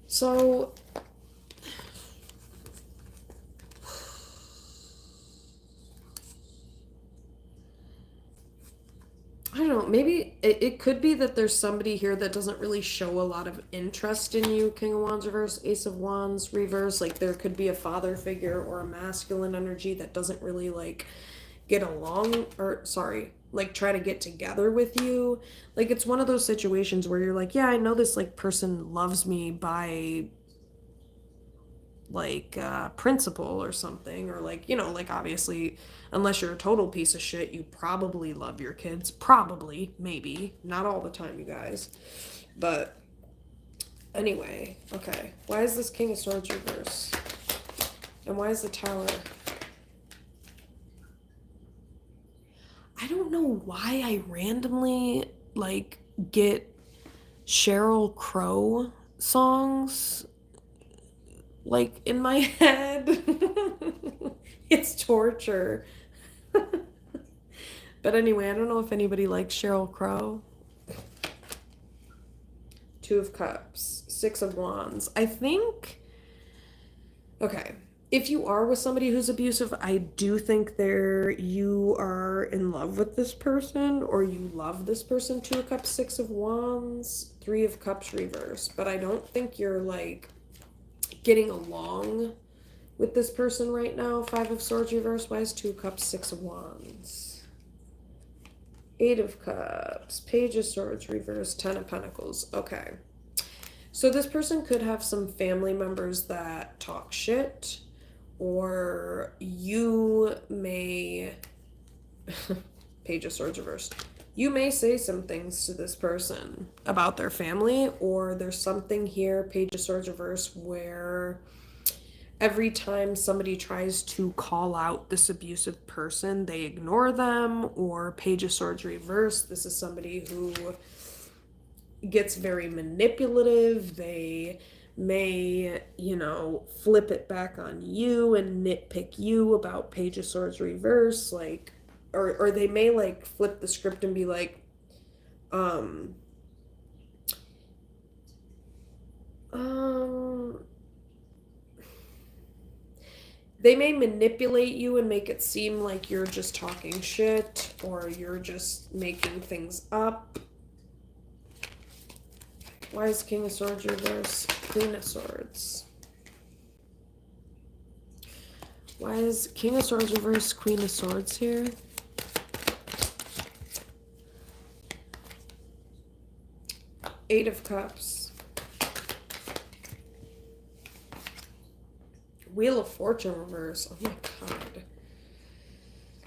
So I don't know, maybe it could be that there's somebody here that doesn't really show a lot of interest in you. King of Wands reverse, Ace of Wands reverse. Like, there could be a father figure or a masculine energy that doesn't really like get along, or sorry, like try to get together with you. Like, it's one of those situations where you're like, yeah, I know this like person loves me by like principle or something, or like, you know, like obviously unless you're a total piece of shit, you probably love your kids, probably, maybe, not all the time, you guys. But anyway, okay, why is this King of Swords reverse, and why is the Tower? I don't know why I randomly like get Sheryl Crow songs like in my head. It's torture. But anyway, I don't know if anybody likes Sheryl Crow. 2 of Cups, 6 of Wands. I think, okay, if you are with somebody who's abusive, I do think you are in love with this person, or you love this person. 2 of Cups, 6 of Wands, 3 of Cups reverse. But I don't think you're like getting along with this person right now? Five of Swords reverse. Why is Two of Cups, Six of Wands? Eight of Cups, Page of Swords reverse, Ten of Pentacles. Okay. So this person could have some family members that talk shit, or you may... Page of Swords reversed. You may say some things to this person about their family, or there's something here, Page of Swords reverse, where every time somebody tries to call out this abusive person, they ignore them. Or Page of Swords reverse, this is somebody who gets very manipulative. They may, flip it back on you and nitpick you about Page of Swords reverse, like, or they may like flip the script and be like, they may manipulate you and make it seem like you're just talking shit or you're just making things up. Why is King of Swords reverse? Queen of Swords. Why is King of Swords reverse, Queen of Swords here? Eight of Cups. Wheel of Fortune reverse. Oh my god.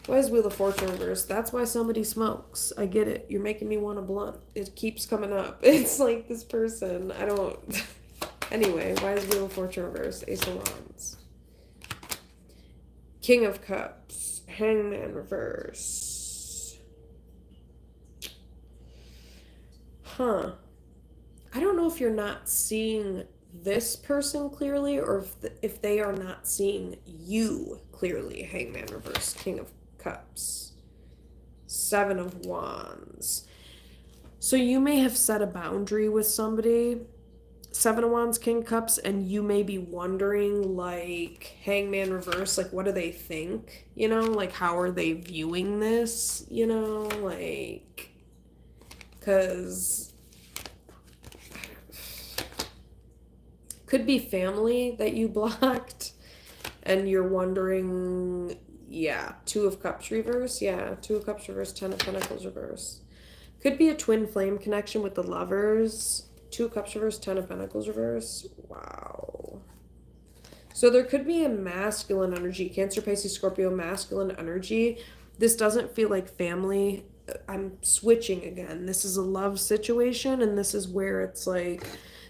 Why is Wheel of Fortune reverse? That's why somebody smokes. I get it. You're making me want a blunt. It keeps coming up. It's like this person. I don't... Anyway, why is Wheel of Fortune reverse? Ace of Wands. King of Cups. Hangman reverse. Huh. I don't know if you're not seeing this person clearly or if they are not seeing you clearly. Hangman reverse, King of Cups, Seven of Wands. So you may have set a boundary with somebody, Seven of Wands, King of Cups, and you may be wondering, like, Hangman reverse, like, what do they think? Like, how are they viewing this? Like, because... could be family that you blocked and you're wondering, yeah, Two of Cups reverse. Yeah, Two of Cups reverse, Ten of Pentacles reverse. Could be a twin flame connection with the Lovers. Two of Cups reverse, Ten of Pentacles reverse. Wow. So there could be a masculine energy, Cancer, Pisces, Scorpio, masculine energy. This doesn't feel like family. I'm switching again. This is a love situation, and this is where it's like...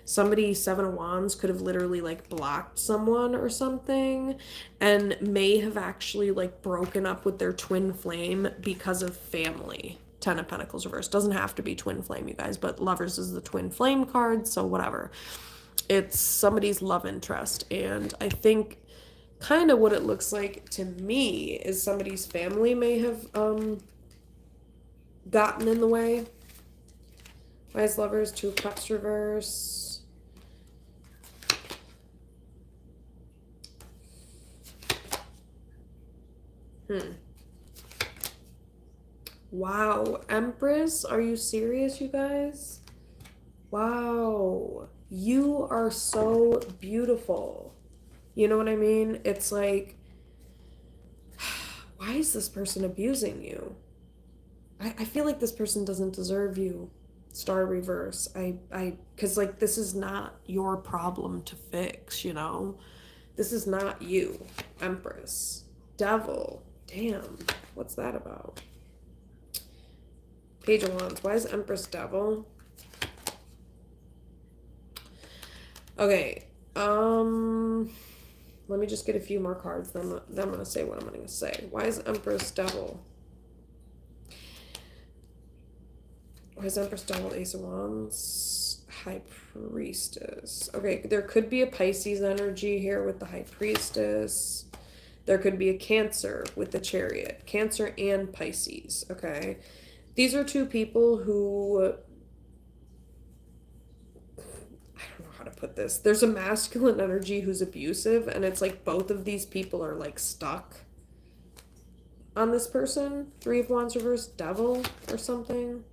somebody, Seven of Wands, could have literally, like, blocked someone or something and may have actually, like, broken up with their twin flame because of family. Ten of Pentacles reverse. Doesn't have to be twin flame, you guys, but Lovers is the twin flame card, so whatever. It's somebody's love interest, and I think kind of what it looks like to me is somebody's family may have gotten in the way. Why is Lovers, Two of Cups reverse? Wow. Empress, are you serious, you guys? Wow. You are so beautiful. You know what I mean? It's like, why is this person abusing you? I feel like this person doesn't deserve you. Star reverse. Because, like, this is not your problem to fix, This is not you. Empress. Devil. Damn, what's that about? Page of Wands. Why is Empress Devil? Okay, let me just get a few more cards, then I'm going to say what I'm going to say. Why is Empress Devil? Why is Empress Devil? Ace of Wands. High Priestess. Okay, there could be a Pisces energy here with the High Priestess. There could be a Cancer with the Chariot. Cancer and Pisces, okay? These are two people who... I don't know how to put this. There's a masculine energy who's abusive, and it's like both of these people are, like, stuck on this person. Three of Wands reverse, Devil or something.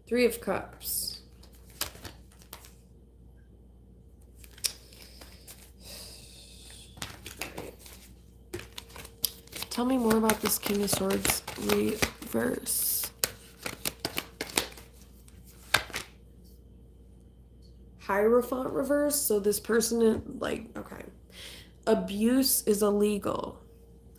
Three of Cups. Tell me more about this King of Swords reverse. Hierophant reverse. So this person, like, okay. Abuse is illegal.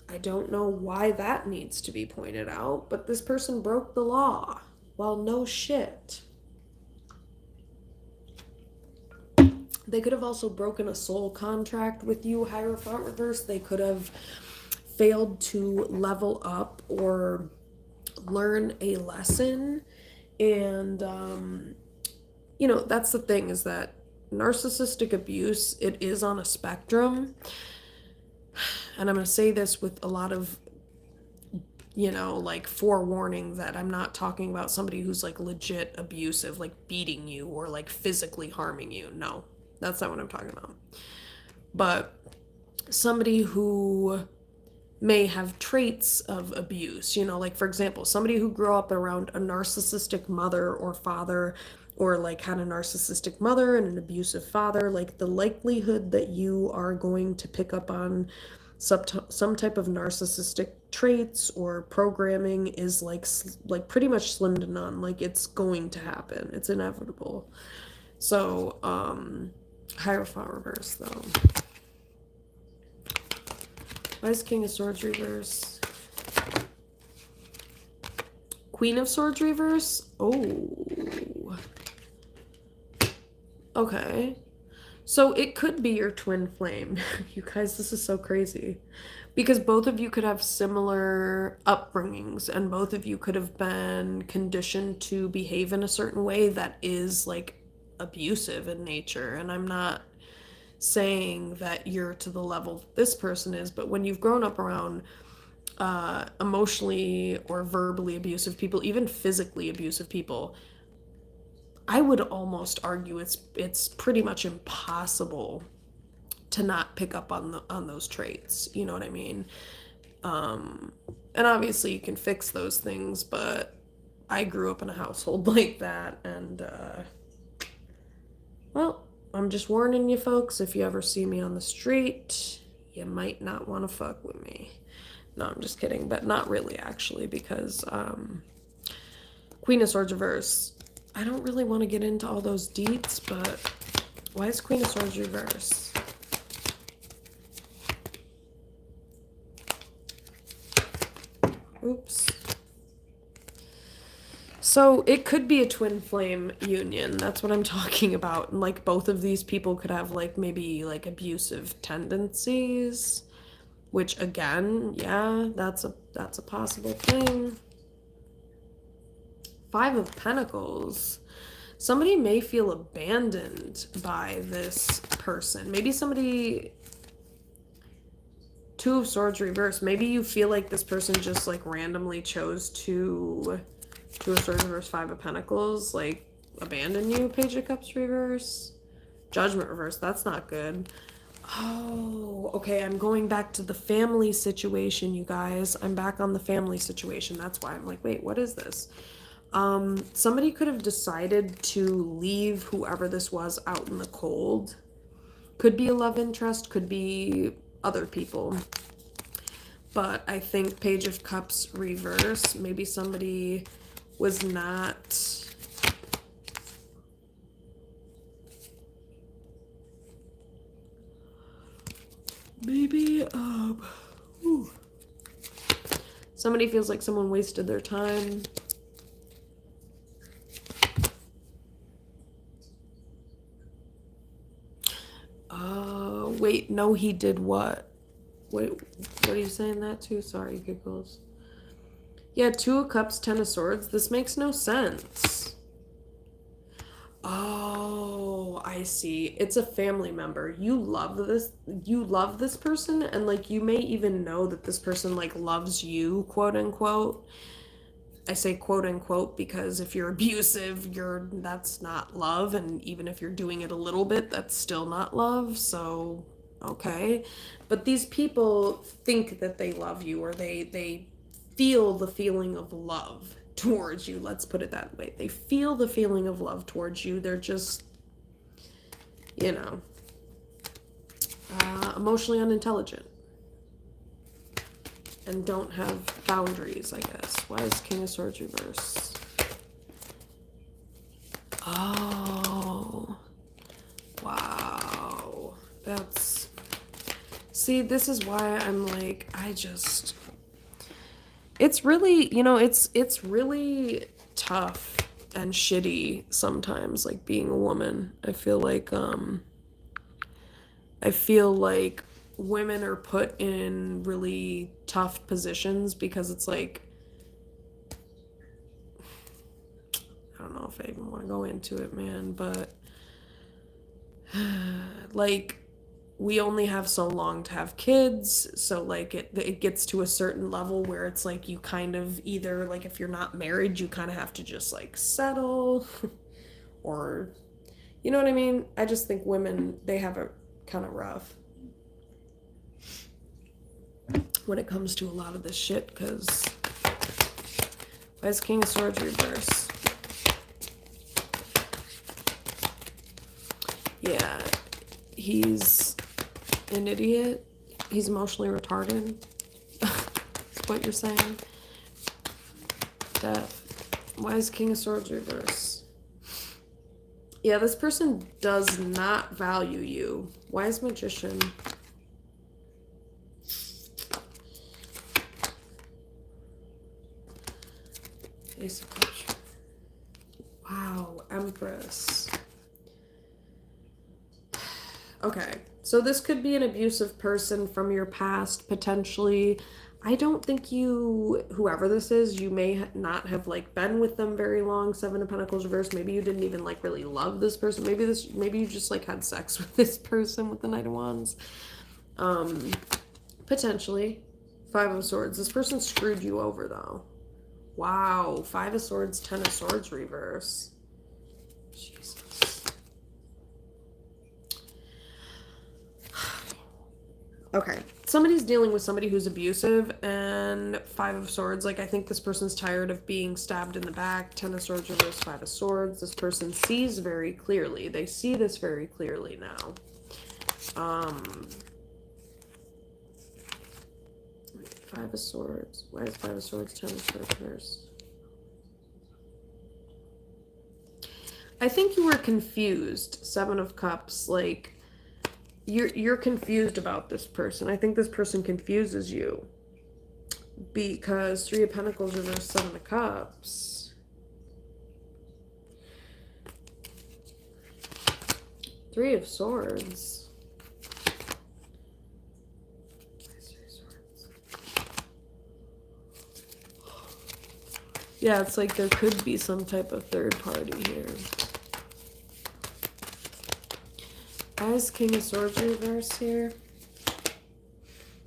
I don't know why that needs to be pointed out, but this person broke the law. Well, no shit. They could have also broken a soul contract with you, Hierophant reverse. They could have failed to level up or learn a lesson. And, you know, that's the thing, is that narcissistic abuse, it is on a spectrum. And I'm going to say this with a lot of, you know, like, forewarning that I'm not talking about somebody who's like legit abusive, like beating you or like physically harming you. No, that's not what I'm talking about. But somebody who may have traits of abuse, you know, like, for example, somebody who grew up around a narcissistic mother or father, or like had a narcissistic mother and an abusive father, like the likelihood that you are going to pick up on some type of narcissistic traits or programming is like pretty much slim to none. Like, it's going to happen. It's inevitable. So, Hierophant reverse, though. Why is King of Swords reverse? Queen of Swords reverse? Oh. Okay. So it could be your twin flame. You guys, this is so crazy. Because both of you could have similar upbringings, and both of you could have been conditioned to behave in a certain way that is like abusive in nature. And I'm not saying that you're to the level this person is, but when you've grown up around emotionally or verbally abusive people, even physically abusive people, I would almost argue it's pretty much impossible to not pick up on those traits. You know what I mean? And obviously you can fix those things, but I grew up in a household like that, and well, I'm just warning you folks, if you ever see me on the street, you might not want to fuck with me. No, I'm just kidding, but not really, actually, because Queen of Swords reverse, I don't really want to get into all those deets, but why is Queen of Swords reverse? Oops. So it could be a twin flame union. That's what I'm talking about. And like, both of these people could have like maybe like abusive tendencies, which again, yeah, that's a possible thing. Five of Pentacles. Somebody may feel abandoned by this person. Maybe somebody... Two of Swords reverse. Maybe you feel like this person just like randomly chose to... Two of Swords reverse, Five of Pentacles, like, abandon you. Page of Cups reverse. Judgment reverse. That's not good. Oh, okay. I'm going back to the family situation, you guys. I'm back on the family situation. That's why I'm like, wait, what is this? Somebody could have decided to leave whoever this was out in the cold. Could be a love interest, could be other people. But I think Page of Cups reverse, maybe somebody was not... Maybe, somebody feels like someone wasted their time. Wait, no, he did what? Wait, what are you saying that to? Sorry, giggles. Yeah, Two of Cups, Ten of Swords. This makes no sense. Oh, I see. It's a family member. You love this person, and like, you may even know that this person like loves you, quote unquote. I say quote unquote because if you're abusive, that's not love, and even if you're doing it a little bit, that's still not love. So, okay. But these people think that they love you, or they feel the feeling of love towards you. Let's put it that way. They feel the feeling of love towards you. They're just, you know, emotionally unintelligent. and don't have boundaries, I guess. Why is King of Swords reverse? Oh, wow. That's, see, this is why I'm like, it's really, it's really tough and shitty sometimes, like being a woman. I feel like women are put in really tough positions because it's like, I don't know if I even want to go into it, man, but like we only have so long to have kids, so like it gets to a certain level where it's like you kind of either, like, if you're not married, you kind of have to just like settle or, you know what I mean? I just think women, they have it kind of rough when it comes to a lot of this shit, because why is King of Swords reverse? Yeah, he's an idiot. He's emotionally retarded. That's what you're saying. Death. Why is King of Swords reverse? Yeah, this person does not value you. Why is Magician? Ace of Cups. Wow, Empress. Okay, so this could be an abusive person from your past, potentially. I don't think you, whoever this is, you may not have like been with them very long. Seven of Pentacles reversed. Maybe you didn't even like really love this person. Maybe you just like had sex with this person with the Knight of Wands. Potentially. Five of Swords. This person screwed you over though. Wow. Five of Swords, Ten of Swords reverse. Jesus. Okay, somebody's dealing with somebody who's abusive, and Five of Swords, like, I think this person's tired of being stabbed in the back. Ten of Swords reverse, Five of Swords. This person sees very clearly. They see this very clearly now. Five of Swords. Why is Five of Swords, Ten of Swords reverse? I think you were confused. Seven of Cups, like, you're confused about this person. I think this person confuses you because Three of Pentacles reverse, Seven of Cups. Three of Swords. Yeah, it's like there could be some type of third party here. Why is King of Swords reverse here?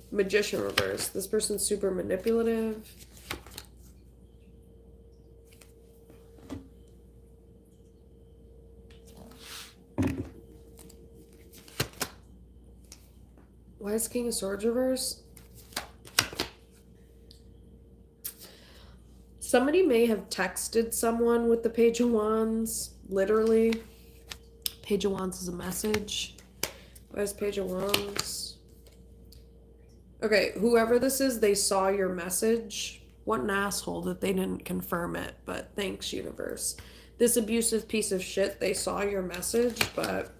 Magician reverse. This person's super manipulative. Why is King of Swords reverse? Somebody may have texted someone with the Page of Wands, literally. Page of Wands is a message. Why is Page of Wands? Okay, whoever this is, they saw your message. What an asshole that they didn't confirm it, but thanks, universe. This abusive piece of shit, they saw your message, but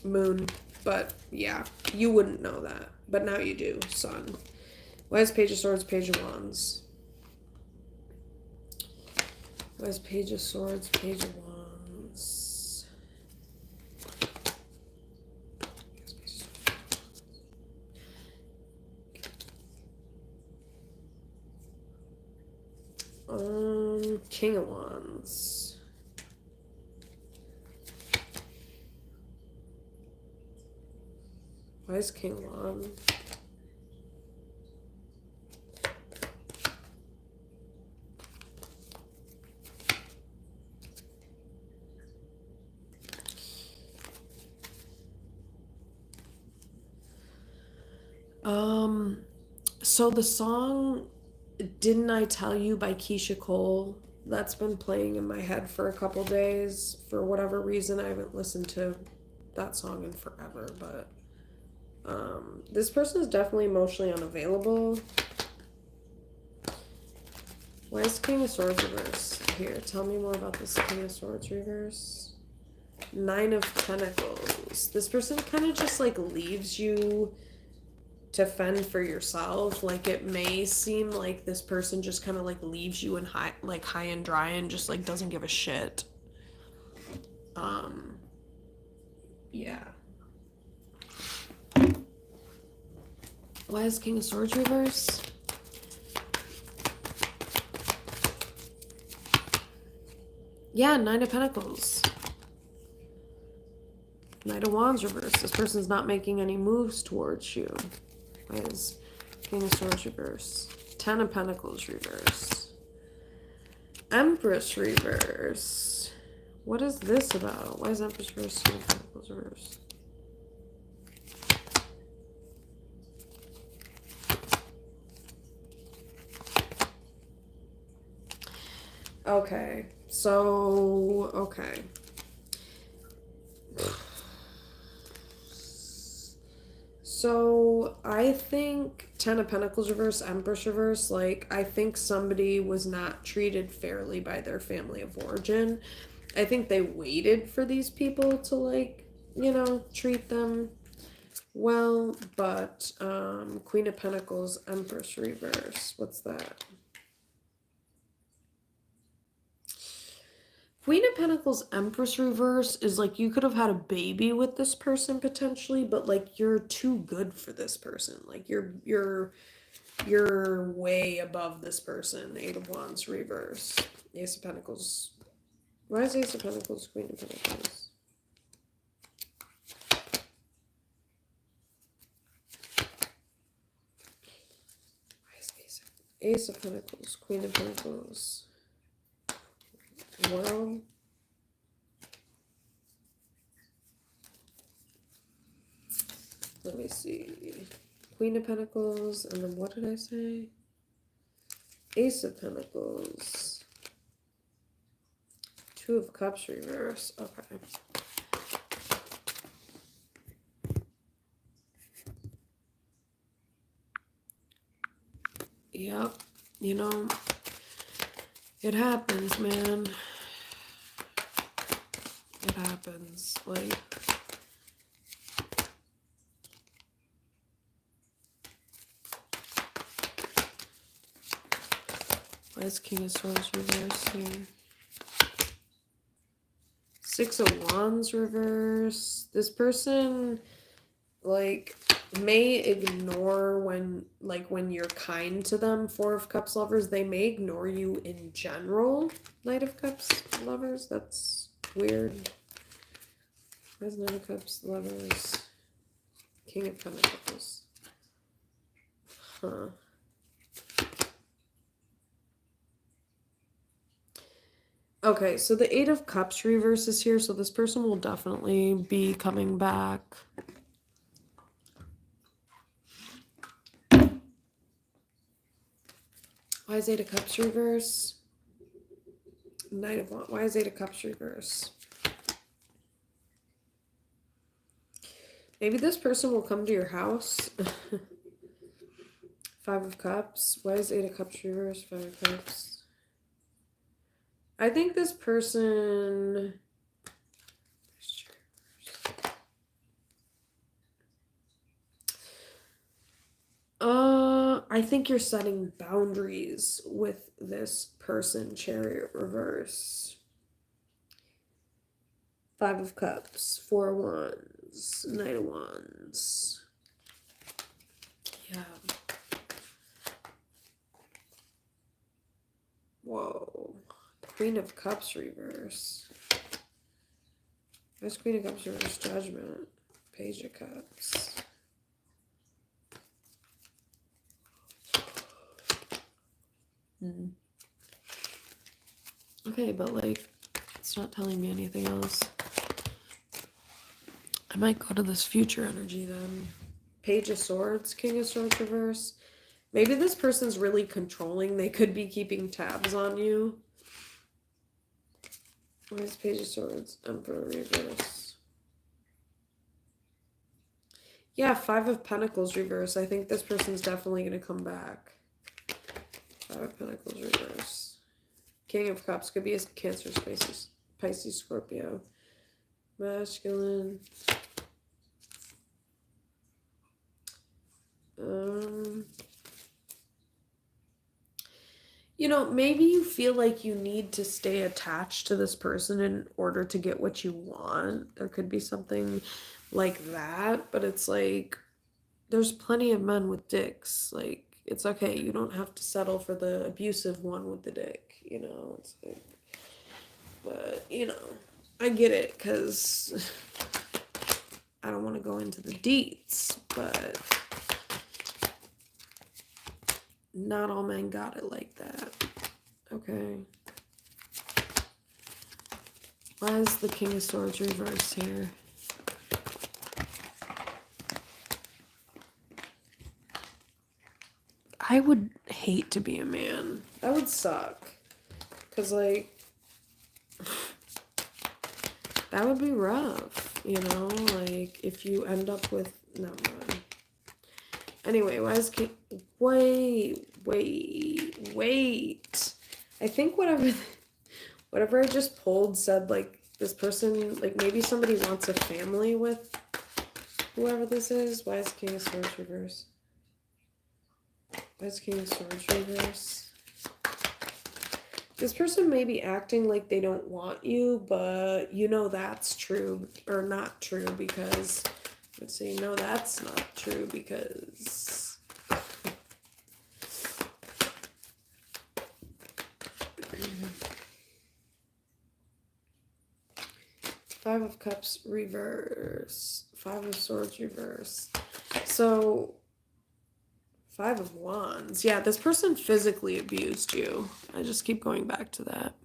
Moon, but yeah, you wouldn't know that. But now you do, son. Why is Page of Swords, Page of Wands? Why is Page of Swords, Page of Wands? King of Wands. Why is King of Wands? So the song Didn't I Tell You by Keisha Cole, that's been playing in my head for a couple days. For whatever reason, I haven't listened to that song in forever, but this person is definitely emotionally unavailable. Why is King of Swords reverse? Here, tell me more about this King of Swords reverse. 9 of Pentacles. This person kind of just like leaves you to fend for yourself. Like it may seem like this person just kind of like leaves you in high and dry and just like doesn't give a shit. Yeah. Why is King of Swords reverse? Yeah, 9 of Pentacles. Knight of Wands reverse. This person's not making any moves towards you. Why is King of Swords reverse? 10 of Pentacles reverse. Empress reverse. What is this about? Why is Empress reverse? 10 of Pentacles reverse. Okay. So, okay. So, I think 10 of Pentacles reverse, Empress reverse, like, I think somebody was not treated fairly by their family of origin. I think they waited for these people to, like, you know, treat them well, but, Queen of Pentacles, Empress reverse, what's that? Queen of Pentacles, Empress reverse is like you could have had a baby with this person potentially, but like you're too good for this person. Like you're way above this person. 8 of Wands reverse. Ace of Pentacles. Why is Ace of Pentacles Queen of Pentacles? Why is Ace of Pentacles Queen of Pentacles? World. Let me see. Queen of Pentacles, and then what did I say? Ace of Pentacles. 2 of Cups reverse. Okay. Yep. You know, it happens, man. It happens. Like, why is King of Swords reverse here? 6 of Wands reverse. This person, like, may ignore when you're kind to them. 4 of Cups lovers, they may ignore you in general. Knight of Cups lovers, that's weird. Why is Knight of Cups lovers? King of Pentacles. Huh. Okay, so the 8 of Cups reverse is here, so this person will definitely be coming back. Why is 8 of Cups reverse? Knight of Wands. Why is 8 of Cups reverse? Maybe this person will come to your house. 5 of Cups. Why is 8 of Cups reverse? 5 of Cups. I think this person... I think you're setting boundaries with this person. Chariot reverse. 5 of Cups. 4 of Wands. Knight of Wands. Yeah. Whoa. Queen of Cups reverse. Where's Queen of Cups reverse? Judgment. Page of Cups. Okay, but like, it's not telling me anything else. I might go to this future energy then. Page of Swords, King of Swords reverse. Maybe this person's really controlling. They could be keeping tabs on you. Where's Page of Swords? Emperor reverse. Yeah, 5 of Pentacles reverse. I think this person's definitely going to come back. Five of Pentacles reverse. King of Cups could be a Cancer, Pisces, Scorpio. Masculine. You know, maybe you feel like you need to stay attached to this person in order to get what you want. There could be something like that, but it's like there's plenty of men with dicks. Like, it's okay. You don't have to settle for the abusive one with the dick, you know? It's like, but, you know, I get it because I don't want to go into the deets, but not all men got it like that. Okay. Why is the King of Swords reversed here? I would hate to be a man. That would suck. Because, like, that would be rough, you know? Like, if you end up with... No, mind. Anyway, why is King... Wait. I think whatever I just pulled said, like, this person... Like, maybe somebody wants a family with whoever this is. Why is King of Swords reverse? Why is King of Swords reverse? This person may be acting like they don't want you, but you know that's true, or not true, because, let's see, no, that's not true, because, Five of Cups reverse, Five of Swords reverse, so, Five of Wands, yeah, this person physically abused you. I just keep going back to that.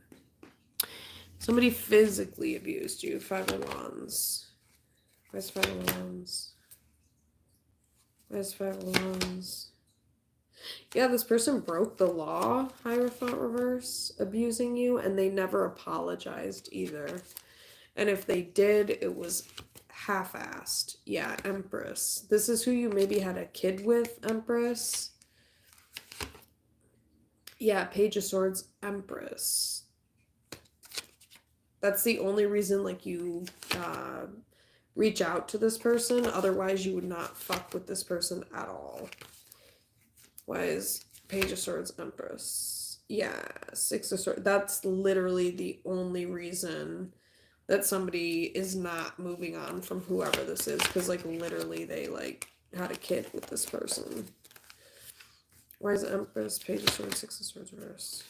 Somebody physically abused you. Five of Wands. Where's Five of Wands? Where's Five of Wands? Yeah, this person broke the law, Hierophant reverse, abusing you, and they never apologized either. And if they did, it was half-assed. Yeah, Empress. This is who you maybe had a kid with, Empress. Yeah, Page of Swords, Empress. That's the only reason, like, you reach out to this person. Otherwise, you would not fuck with this person at all. Why is Page of Swords, Empress? Yeah, Six of Swords. That's literally the only reason that somebody is not moving on from whoever this is. Because, like, literally they, like, had a kid with this person. Why is Empress, Page of Swords, Six of Swords reverse?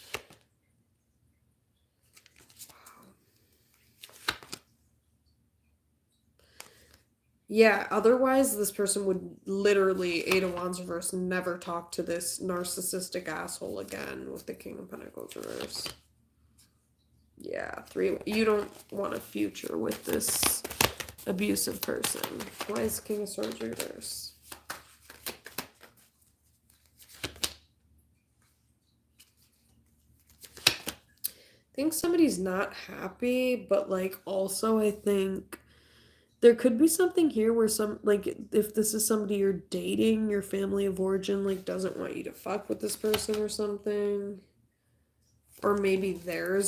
Yeah, otherwise this person would literally, Eight of Wands reverse, never talk to this narcissistic asshole again with the King of Pentacles reverse. Yeah, three. You don't want a future with this abusive person. Why is King of Swords reverse? I think somebody's not happy, but, like, also I think there could be something here where like, if this is somebody you're dating, your family of origin, like, doesn't want you to fuck with this person or something. Or maybe their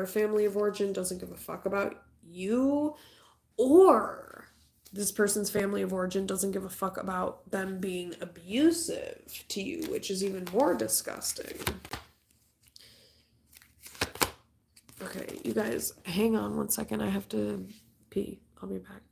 family of origin doesn't give a fuck about you. Or this person's family of origin doesn't give a fuck about them being abusive to you, which is even more disgusting. Okay, you guys, hang on one second. I have to pee. I'll be back.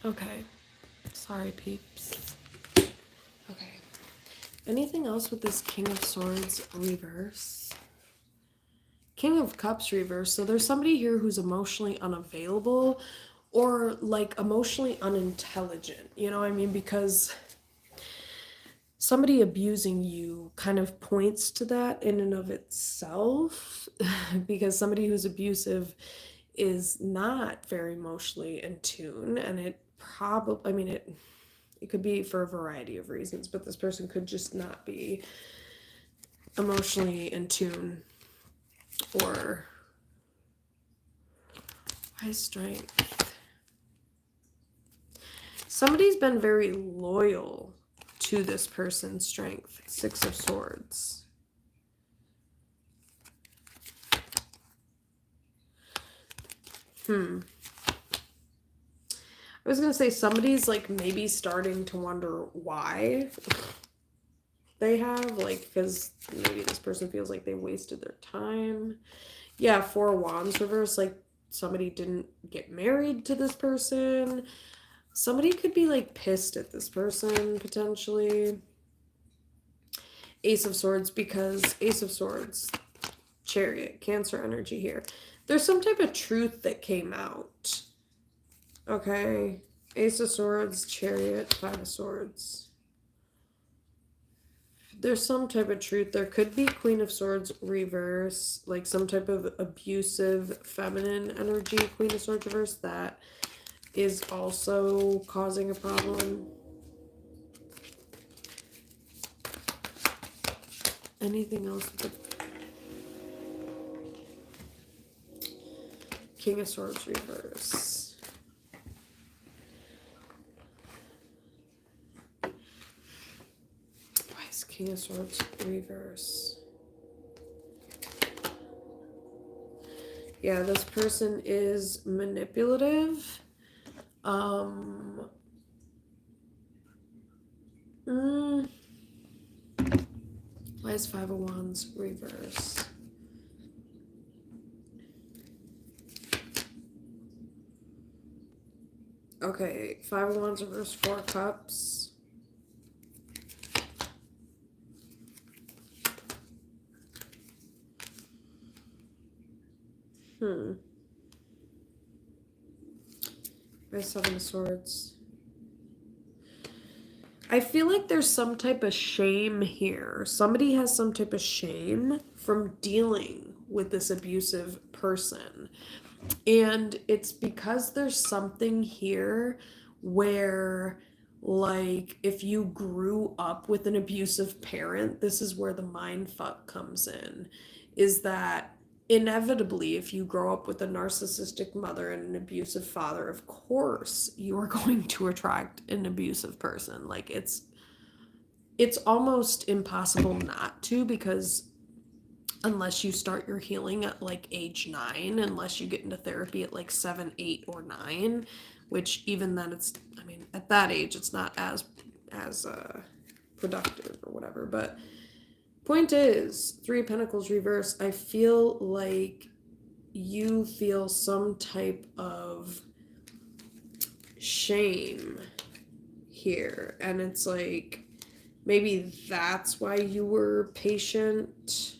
Okay. Sorry, peeps. Okay. Anything else with this King of Swords reverse? King of Cups reverse. So there's somebody here who's emotionally unavailable or like emotionally unintelligent. You know what I mean? Because somebody abusing you kind of points to that in and of itself. Because somebody who's abusive is not very emotionally in tune, and it probably, I mean, it could be for a variety of reasons, but this person could just not be emotionally in tune. Or high strength. Somebody's been very loyal to this person's strength. Six of Swords. I was gonna say somebody's like maybe starting to wonder why they have, like, because maybe this person feels like they wasted their time. Yeah, Four of Wands reverse, like somebody didn't get married to this person. Somebody could be like pissed at this person potentially. Ace of Swords, because Ace of Swords, Chariot, Cancer energy here. There's some type of truth that came out. Okay. Ace of Swords, Chariot, Five of Swords. There's some type of truth. There could be Queen of Swords reverse, like some type of abusive feminine energy, Queen of Swords reverse, that is also causing a problem. Anything else with the King of Swords reverse? Why is King of Swords reverse? Yeah, this person is manipulative. Why is Five of Wands reverse? Okay, Five of Wands reverse, Four of Cups. Why Seven of Swords? I feel like there's some type of shame here. Somebody has some type of shame from dealing with this abusive person. And it's because there's something here where, like, if you grew up with an abusive parent, this is where the mind fuck comes in. Is that inevitably, if you grow up with a narcissistic mother and an abusive father, of course you are going to attract an abusive person. Like, it's almost impossible not to, because unless you start your healing at like age 9, unless you get into therapy at like 7, 8, or 9, which even then it's, I mean, at that age it's not as productive or whatever. But point is, Three of Pentacles reverse, I feel like you feel some type of shame here, and it's like maybe that's why you were patient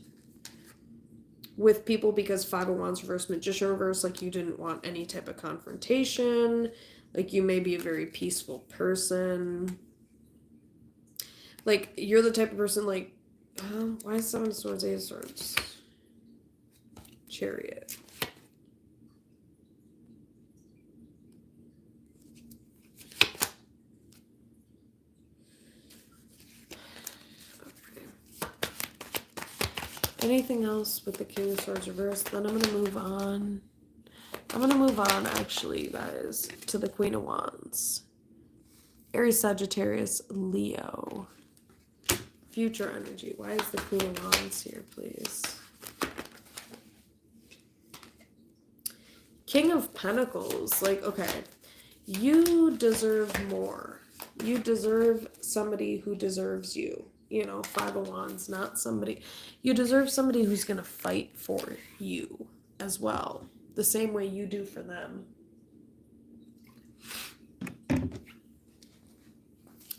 with people, because Five of Wands reverse, Magician reverse, like you didn't want any type of confrontation. Like you may be a very peaceful person. Like you're the type of person like, why is Seven of Swords, Eight of Swords, Chariot? Anything else with the King of Swords reverse? Then I'm going to move on. I'm going to move on, actually, guys, to the Queen of Wands. Aries, Sagittarius, Leo. Future energy. Why is the Queen of Wands here, please? King of Pentacles. Like, okay, you deserve more. You deserve somebody who deserves you. You know, Five of Wands, not somebody. You deserve somebody who's going to fight for you as well, the same way you do for them.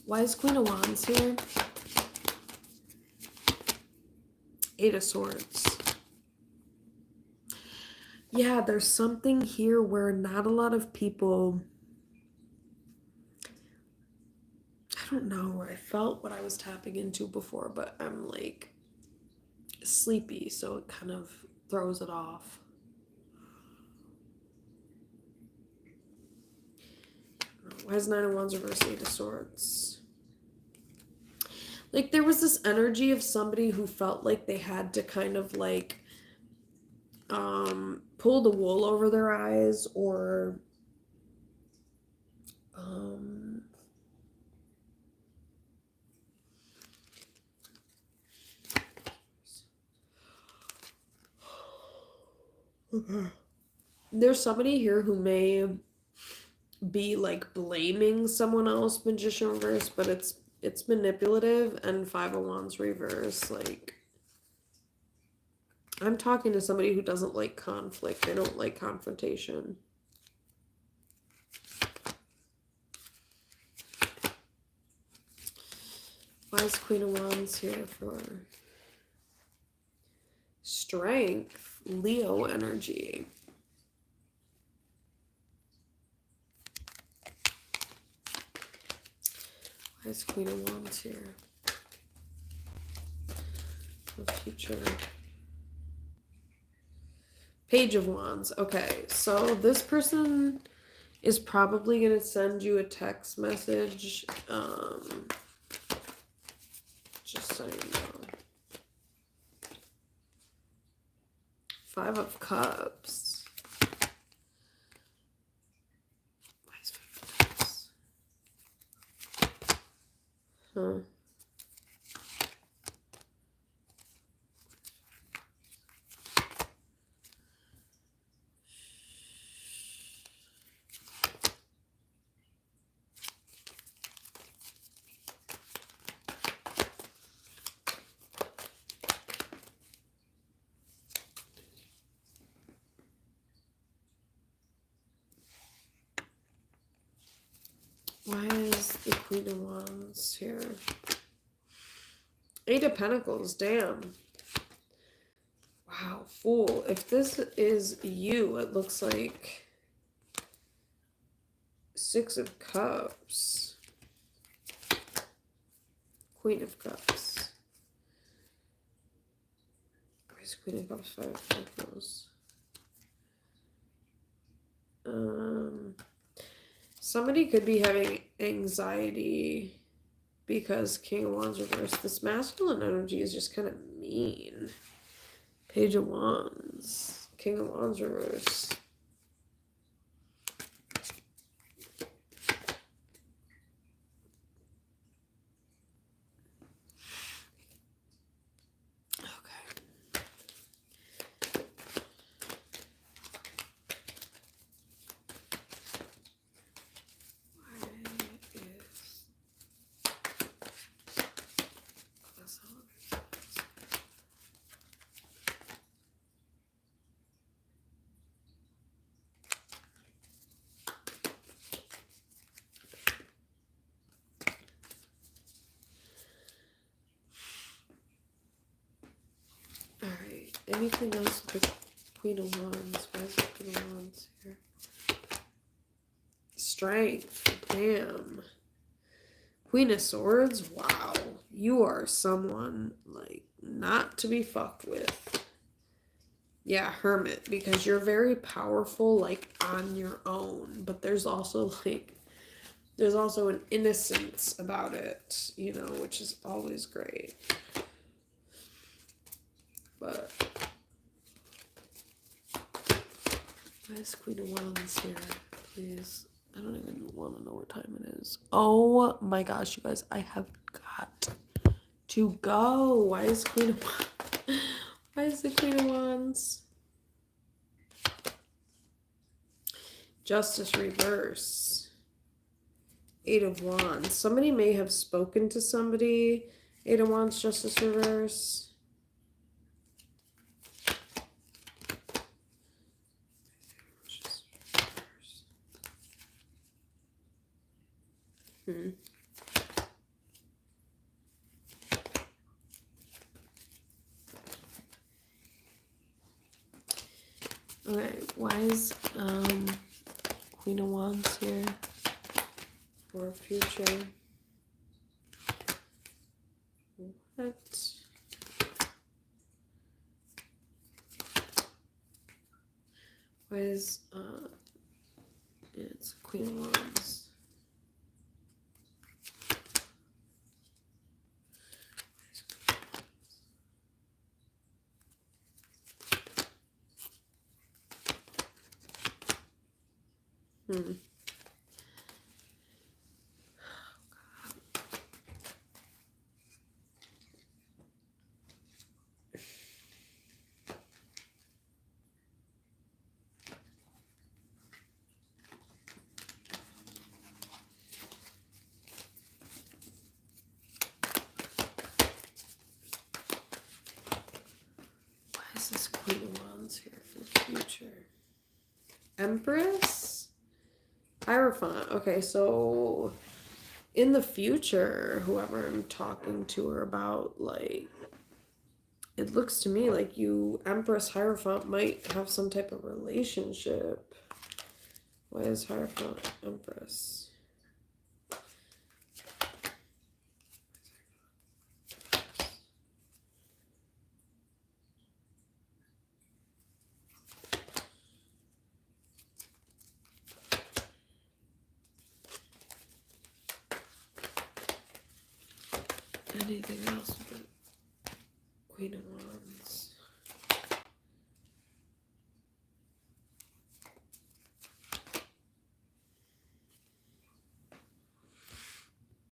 Why is Queen of Wands here? Eight of Swords. Yeah, there's something here where not a lot of people... I don't know. I felt what I was tapping into before, but I'm like sleepy, so it kind of throws it off. Why is Nine of Wands reversed, Eight of Swords? Like there was this energy of somebody who felt like they had to kind of like pull the wool over their eyes, or there's somebody here who may be like blaming someone else, Magician reverse, but it's manipulative, and Five of Wands reverse. Like I'm talking to somebody who doesn't like conflict. They don't like confrontation. Why is Queen of Wands here for strength? Leo energy. Why is Queen of Wands here? The future. Page of Wands. Okay, so this person is probably going to send you a text message. Just so you know. Five of Cups. Why is Five of Cups? Huh. Why is the Queen of Wands here? Eight of Pentacles, damn. Wow, Fool. If this is you, it looks like Six of Cups. Queen of Cups. Where's Queen of Cups? Five of Pentacles. Somebody could be having anxiety because King of Wands reversed. This masculine energy is just kind of mean. Page of Wands. King of Wands reversed. Alright, anything else with the Queen of Wands? Why is the Queen of Wands here? Strength, damn. Queen of Swords, wow. You are someone, like, not to be fucked with. Yeah, Hermit, because you're very powerful, like, on your own. But there's also, like, there's also an innocence about it, you know, which is always great. But why is Queen of Wands here? Please. I don't even want to know what time it is. Oh my gosh, you guys. I have got to go. Why is Queen of Wands? Why is the Queen of Wands? Justice reverse. Eight of Wands. Somebody may have spoken to somebody. Eight of Wands, Justice reverse. Okay, why is Queen of Wands here for future? What? Why is it's Queen of Wands? Hmm. Why is this Queen of Wands here for the future? Empress? Hierophant. Okay, so in the future, whoever I'm talking to her about, like, it looks to me like you, Empress Hierophant, might have some type of relationship. Why is Hierophant Empress? Anything else with the Queen of Wands?